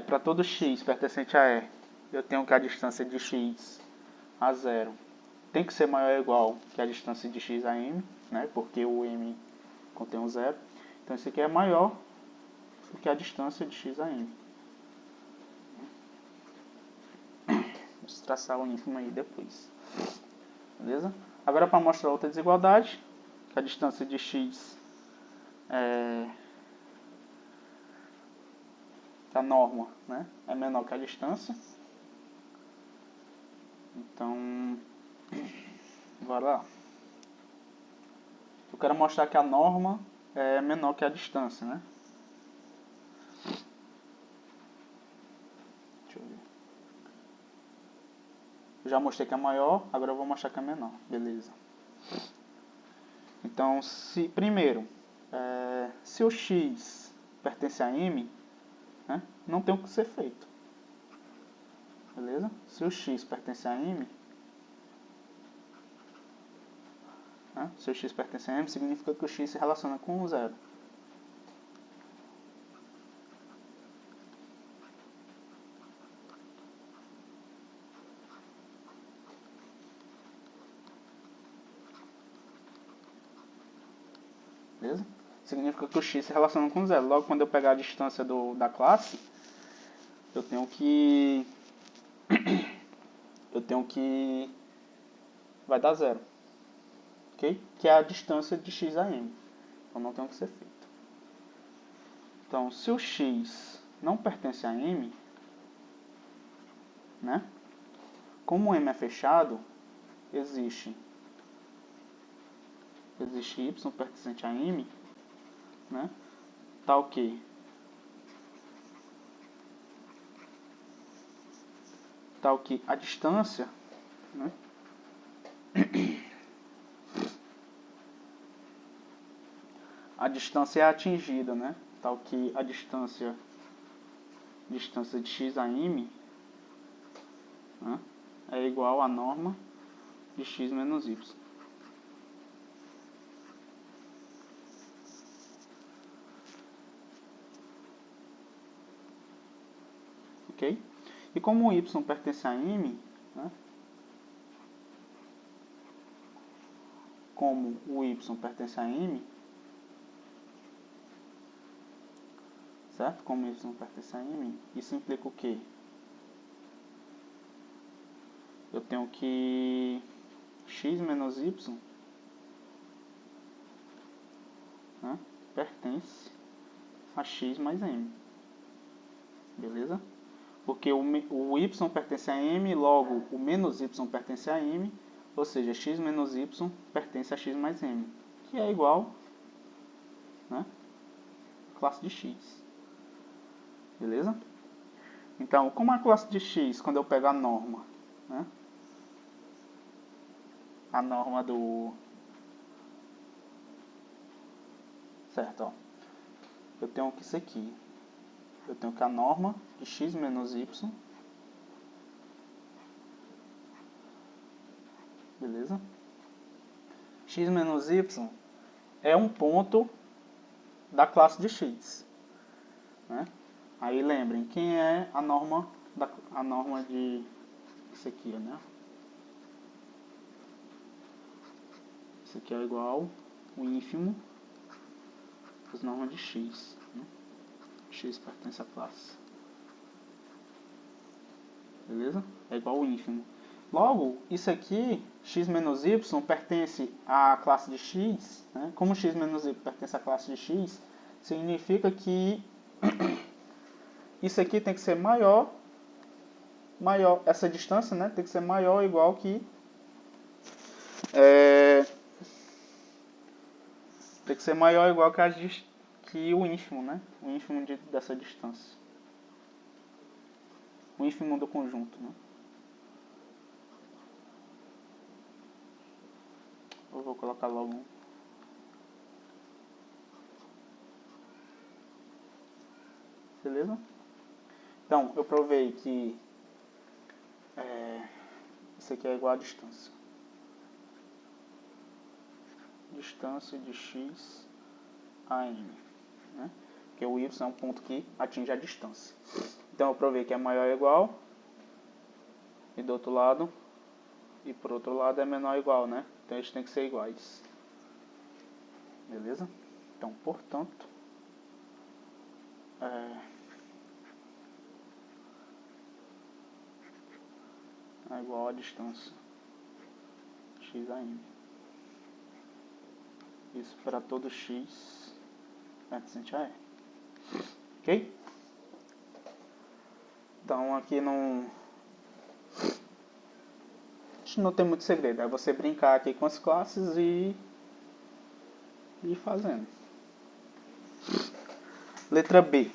Speaker 1: para todo x pertencente a E, eu tenho que a distância de x a 0 tem que ser maior ou igual que a distância de x a m, né, porque o m contém um 0. Então isso aqui é maior do que a distância de x a m. Vamos traçar o ínfimo aí depois. Beleza? Agora para mostrar outra desigualdade, que a distância de x a norma, né, é menor que a distância. Então, bora lá. Eu quero mostrar que a norma é menor que a distância, né? Deixa eu ver. Eu já mostrei que é maior, agora eu vou mostrar que é menor. Beleza. Então, primeiro, se o x pertence a m, né, não tem o que ser feito. Beleza? Se o x pertence a m, né, se o x pertence a m, significa que o x se relaciona com o 0. Beleza? Significa que o x se relaciona com 0. Logo, quando eu pegar a distância da classe, eu tenho que vai dar 0, ok? Que é a distância de x a m. Então não tem o que ser feito. Então, se o x não pertence a m, né? Como o m é fechado, existe y pertencente a m, né? Tal que a distância, né, a distância é atingida, né? Tal que a distância de x a m, né, é igual à norma de x menos y. Ok? E como o y pertence a m, né, como o y pertence a m, certo? Como y pertence a m, isso implica o quê? Eu tenho que x menos y, né, pertence a x mais m. Beleza? Porque o y pertence a m, logo o menos y pertence a m, ou seja, x menos y pertence a x mais m, que é igual, né, a classe de x. Beleza? Então, como a classe de x, quando eu pego a norma, né, a norma do... Certo, ó. Eu tenho que isso aqui. Eu tenho que a norma de x menos y, beleza? X menos y é um ponto da classe de x, né? Aí lembrem, quem é a norma de isso aqui, né? Isso aqui é igual o ínfimo das normas de x, né? X pertence à classe. Beleza? É igual ao ínfimo. Logo, isso aqui, x menos y, pertence à classe de x, né? Como x menos y pertence à classe de x, significa que isso aqui tem que ser maior, essa distância, né, tem que ser maior ou igual que tem que ser maior ou igual que o ínfimo, né? O ínfimo dessa distância. O ínfimo do conjunto, né? Eu vou colocar logo um. Beleza? Então, eu provei que isso aqui é igual a distância. Distância de x a m, né? Porque o y é um ponto que atinge a distância. Então, eu provei que é maior ou igual. E do outro lado, e por outro lado é menor ou igual, né? Então, eles têm que ser iguais. Beleza? Então, portanto, é igual a distância x a m. Isso para todo x pertencente a E. Ok? Então aqui não tem muito segredo. É você brincar aqui com as classes e ir fazendo. Letra B.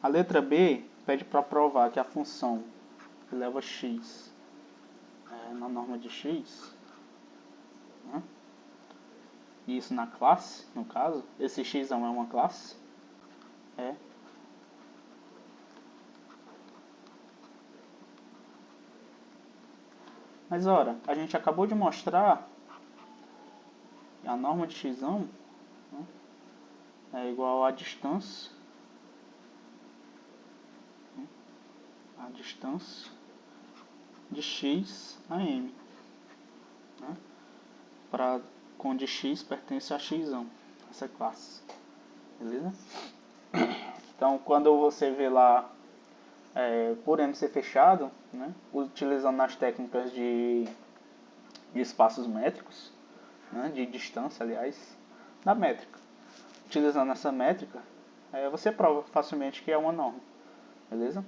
Speaker 1: A letra B pede para provar que a função que leva x na norma de x, né? Isso na classe, no caso, esse x é uma classe, Mas ora, a gente acabou de mostrar que a norma de x, né, é igual à distância de x a m, né? Onde x pertence a x, essa classe. Beleza? Então, quando você vê lá por M ser fechado, né, utilizando as técnicas de espaços métricos, né, de distância, aliás, da métrica. Utilizando essa métrica, você prova facilmente que é uma norma. Beleza?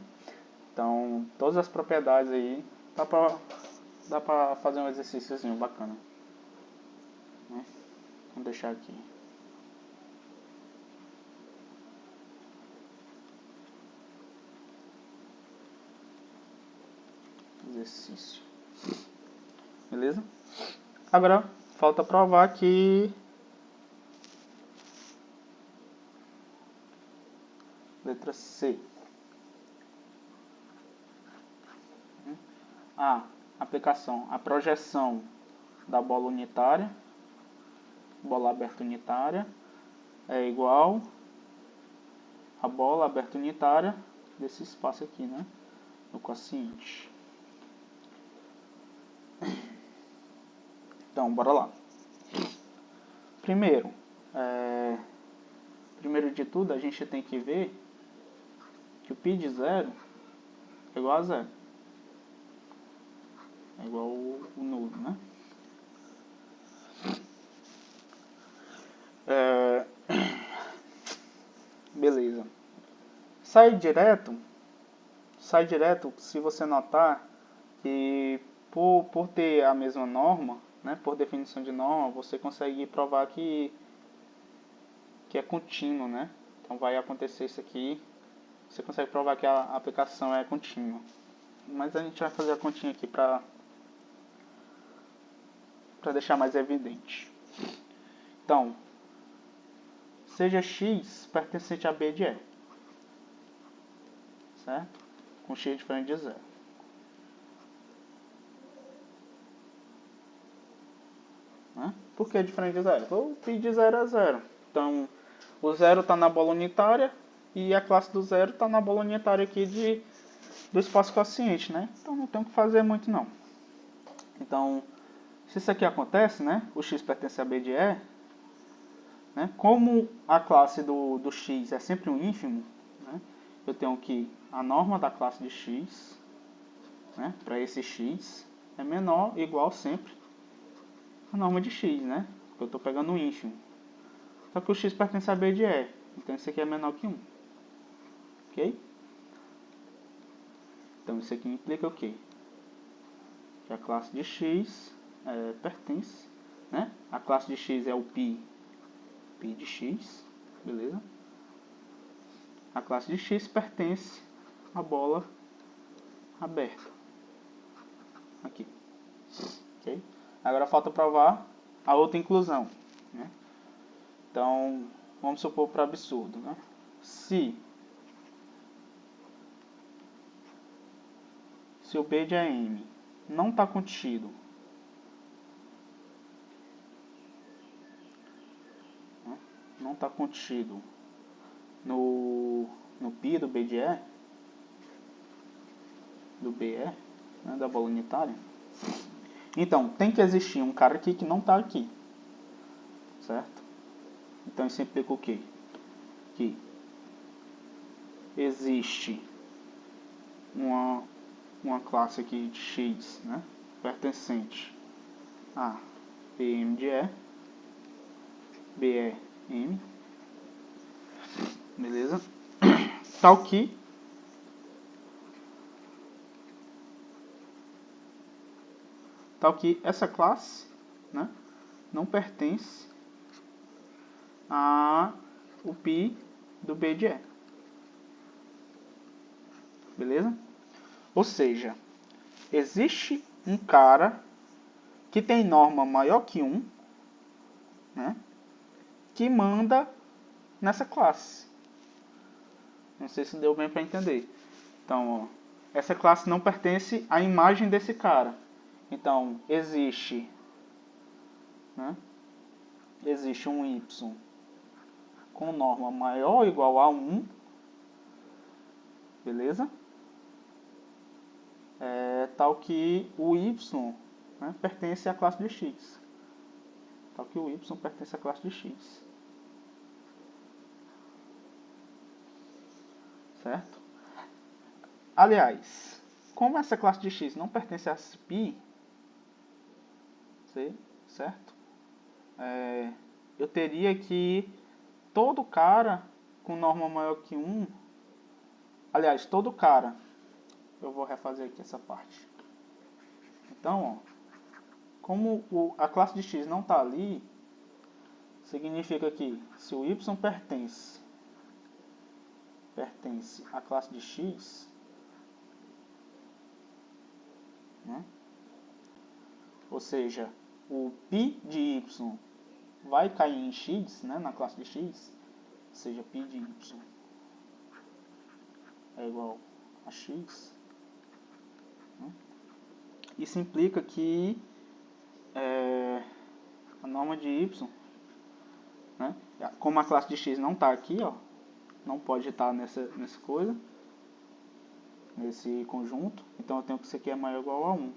Speaker 1: Então, todas as propriedades aí, dá pra fazer um exercíciozinho bacana. Né? Vamos deixar aqui. Exercício. Beleza? Agora, falta provar que letra C. A aplicação, a projeção da bola unitária, bola aberta unitária, é igual a bola aberta unitária desse espaço aqui, né? No quociente. Então, bora lá. Primeiro de tudo, a gente tem que ver que o π de 0 é igual a 0. É igual o nulo, né? Beleza. Sai direto, se você notar que por ter a mesma norma, né, por definição de norma, você consegue provar que é contínuo, né? Então vai acontecer isso aqui, você consegue provar que a aplicação é contínua. Mas a gente vai fazer a continha aqui para deixar mais evidente. Então, seja x pertencente a b de E, certo? Com x diferente de 0. Né? Por que diferente de 0? O π de 0 é 0. Então, o 0 está na bola unitária e a classe do zero está na bola unitária aqui do espaço quociente, né? Então não tem o que fazer muito não. Então, se isso aqui acontece, né? O x pertence a B de E, né? Como a classe do x é sempre um ínfimo, né? Eu tenho que a norma da classe de x, né? Para esse x é menor ou igual sempre a norma de x, né? Porque eu estou pegando um ínfimo. Só que o x pertence a B de E, então isso aqui é menor que 1. Ok? Então isso aqui implica o quê? Que a classe de x pertence, né? A classe de x é o π de x, beleza? A classe de x pertence à bola aberta. Aqui. Ok? Agora falta provar a outra inclusão, né? Então, vamos supor para absurdo, né? Se o B de AM não está contido no π do B de E, do BE, né, da bola unitária, então tem que existir um cara aqui que não está aqui, certo? Então isso implica o quê? Que existe uma classe aqui de x, né, pertencente a BM de E, BEM, beleza? Tal que essa classe, né, não pertence a o π do B de E. Beleza? Ou seja, existe um cara que tem norma maior que 1, né, que manda nessa classe. Não sei se deu bem para entender. Então, ó, essa classe não pertence à imagem desse cara. Então, existe, né, existe um y com norma maior ou igual a 1, beleza? Tal que o y, né, pertence à classe de x. Tal que o y pertence à classe de x. Certo? Aliás, como essa classe de x não pertence a π, certo? Eu teria que todo cara com norma maior que 1, aliás, todo cara, eu vou refazer aqui essa parte. Então, ó, como a classe de x não está ali, significa que se o y pertence à classe de x, né? Ou seja, o π de y vai cair em x, né, na classe de x, ou seja, π de y é igual a x, né? Isso implica que a norma de y, né, como a classe de x não está aqui, ó, não pode estar nessa coisa, nesse conjunto, então eu tenho que isso aqui é maior ou igual a 1.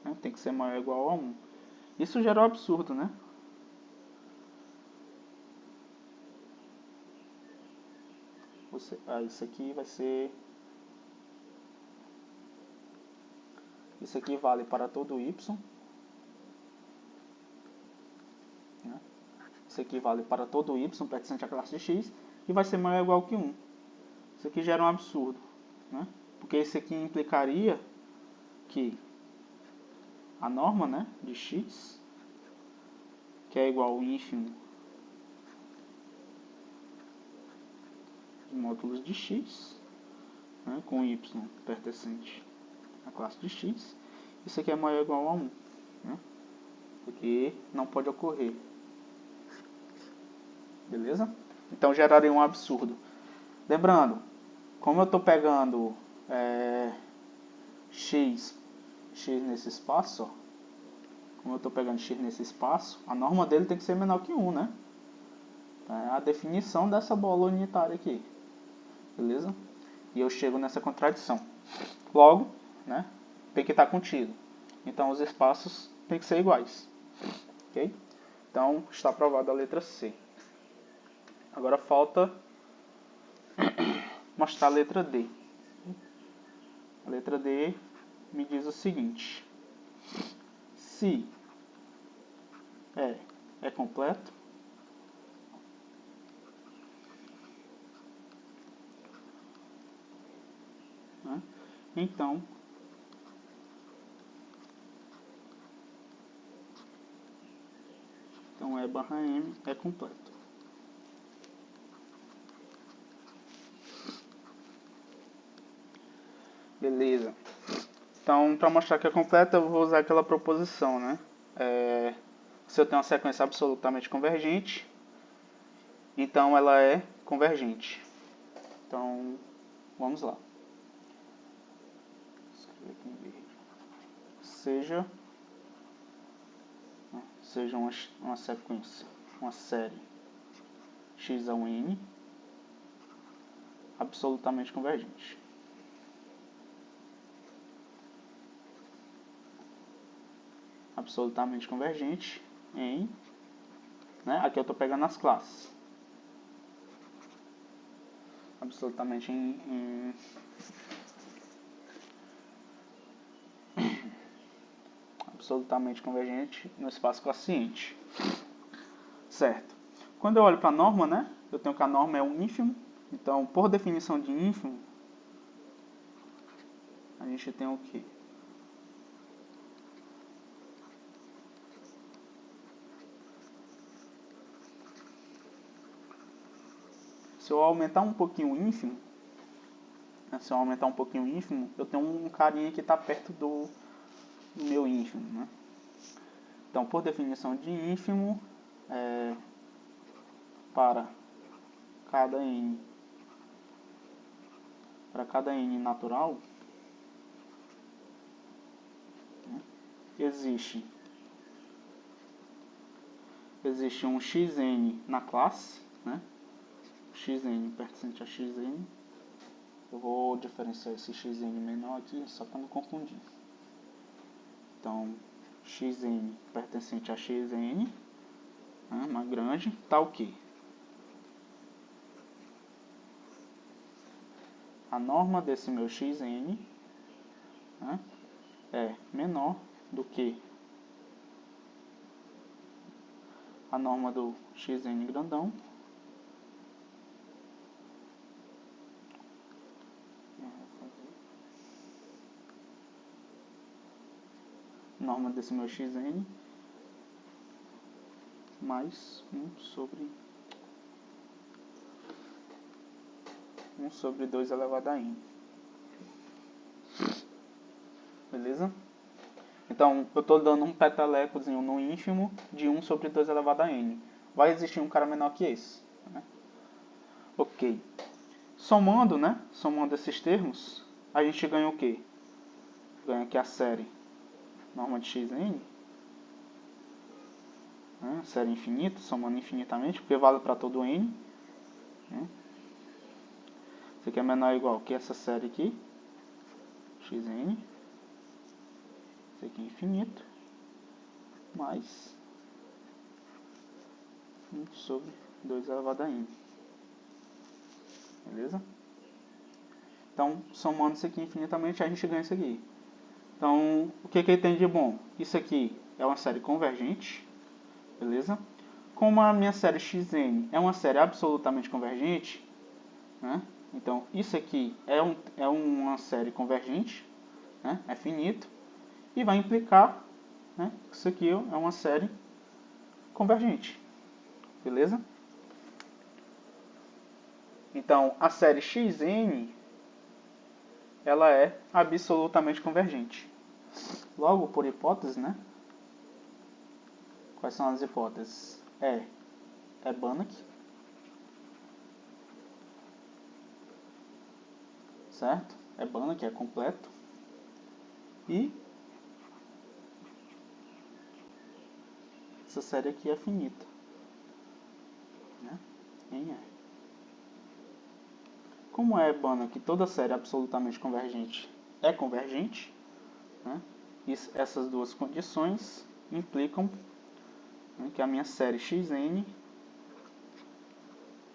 Speaker 1: Né? Tem que ser maior ou igual a 1. Isso gera um absurdo, né? Isso aqui vai ser... Isso aqui vale para todo y. Né? Isso aqui vale para todo y pertencente à classe de x. E vai ser maior ou igual que 1. Isso aqui gera um absurdo. Né? Porque isso aqui implicaria que a norma, né, de x, que é igual ao ínfimo de módulos de x, né, com y pertencente à classe de x, isso aqui é maior ou igual a 1. Né? Porque não pode ocorrer. Beleza? Então geraria um absurdo. Lembrando, como eu estou pegando x nesse espaço, ó, como eu estou pegando x nesse espaço, a norma dele tem que ser menor que 1, né? É a definição dessa bola unitária aqui. beleza? E eu chego nessa contradição. Logo, né, tem que estar contido. Então os espaços têm que ser iguais. Ok? Então está aprovada a letra C. Agora falta mostrar a letra D. A letra D me diz o seguinte: se é completo, né, então E/M é completo. Beleza. Então, para mostrar que é completo, eu vou usar aquela proposição, né? Se eu tenho uma sequência absolutamente convergente, então ela é convergente. Então, vamos lá. Seja uma sequência, uma série x ao n absolutamente convergente. Absolutamente convergente em, né, aqui eu estou pegando as classes. Absolutamente absolutamente convergente no espaço quociente. Certo. Quando eu olho para a norma, né, eu tenho que a norma é um ínfimo. Então, por definição de ínfimo, a gente tem o quê? Se eu aumentar um pouquinho o ínfimo, né, eu tenho um carinha que está perto do meu ínfimo, né? Então, por definição de ínfimo, para cada n natural, né, existe um xn na classe, né? Xn pertencente a xn. Eu vou diferenciar esse xn menor aqui só para não confundir. Então, xn pertencente a xn, né, uma grande, tá o quê? A norma desse meu xn, né, é menor do que a norma do xn grandão norma desse meu xn mais 1 sobre 2 elevado a n. Beleza? Então, eu estou dando um petelecozinho no ínfimo de 1 sobre 2 elevado a n. Vai existir um cara menor que esse, né? Ok. Somando, né? Somando esses termos, a gente ganha o quê? Ganha aqui a série norma de xn, né? Série infinita, somando infinitamente, porque vale para todo n, né? Isso aqui é menor ou igual que essa série aqui, xn. Isso aqui é infinito, mais 1 sobre 2 elevado a n. Beleza? Então, somando isso aqui infinitamente, a gente ganha isso aqui. Então, o que ele tem de bom? Isso aqui é uma série convergente, beleza? Como a minha série xn é uma série absolutamente convergente, né? Então, isso aqui é uma série convergente, né? É finito, e vai implicar, né, que isso aqui é uma série convergente, beleza? Então, a série xn ela é absolutamente convergente. Logo, por hipótese, né? Quais são as hipóteses? É Banach, certo? É Banach, é completo. E essa série aqui é finita, né? Em E. como é Banach, toda série absolutamente convergente é convergente, né? Essas duas condições implicam, né, que a minha série Xn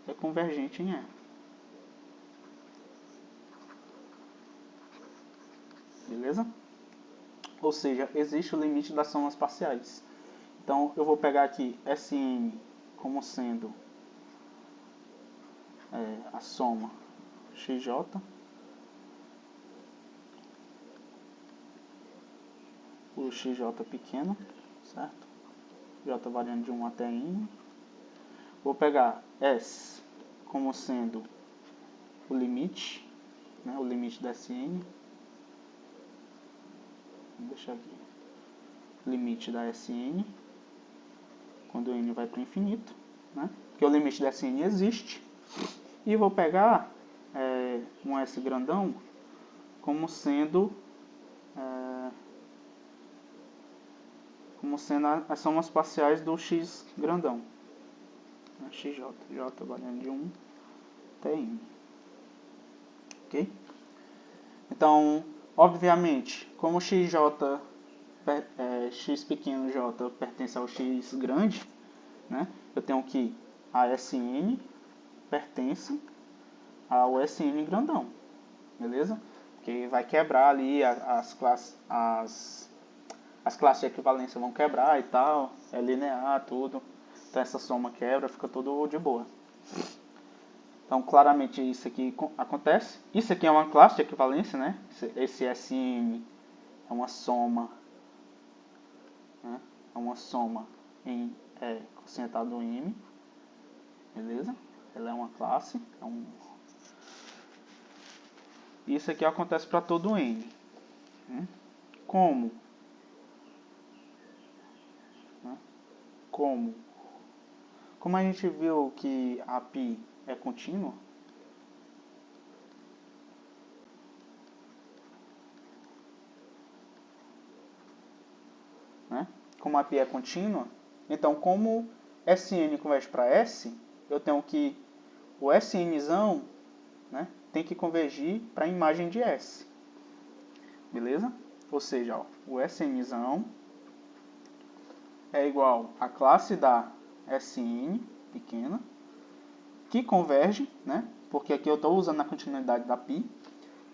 Speaker 1: é convergente em E. Beleza? Ou seja, existe o limite das somas parciais. Então, eu vou pegar aqui Sn como sendo a soma xj o xj pequeno, certo? J variando de 1 até n. Vou pegar S como sendo o limite, né, o limite da Sn. Vou deixar aqui. Limite da Sn, quando n vai para o infinito, né? Porque o limite da Sn existe. E vou pegar um S grandão como sendo as somas parciais do x grandão, né? xj, j valendo de 1 até n. Ok? Então, obviamente, como xj, x pequeno j pertence ao x grande, né? Eu tenho que a Sn pertence ao Sn grandão, beleza? Porque vai quebrar ali as classes de equivalência vão quebrar e tal, é linear, tudo. Então essa soma quebra, fica tudo de boa. Então claramente isso aqui acontece. Isso aqui é uma classe de equivalência, né? Esse Sn é uma soma, né? É uma soma em cocientado m, beleza? Ela é uma classe, Isso aqui acontece para todo n. Né? Como a gente viu que a π é contínua, né? Como a π é contínua, então como Sn converge para S, eu tenho que o Snzão, né, tem que convergir para a imagem de S. Beleza? Ou seja, ó, o Snzão é igual à classe da Sn pequena, que converge, né, porque aqui eu estou usando a continuidade da π,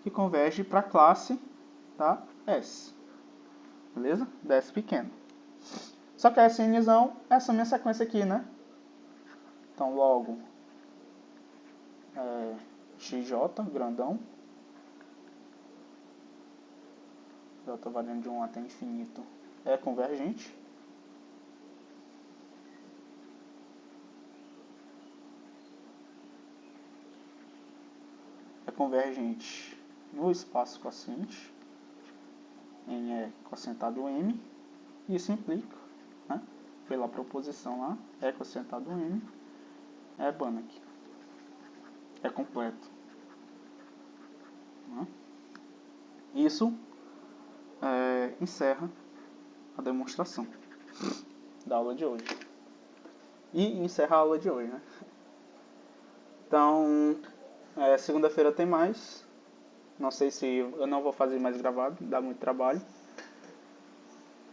Speaker 1: que converge para a classe da S. Beleza? Da S pequena. Só que a Snzão é essa minha sequência aqui, né? Então, logo, xj, grandão, j valendo de 1 até infinito, é convergente. É convergente no espaço quociente, em é quocientado m. Isso implica, né, pela proposição lá, é quocientado m, é Banach. É completo. Né? Isso encerra a demonstração da aula de hoje. E encerra a aula de hoje, né? Então, segunda-feira tem mais. Não sei se eu não vou fazer mais gravado, dá muito trabalho.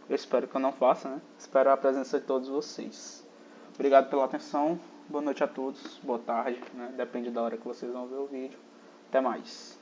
Speaker 1: Eu espero que eu não faça, né? Espero a presença de todos vocês. Obrigado pela atenção. Boa noite a todos. Boa tarde, né? Depende da hora que vocês vão ver o vídeo. Até mais.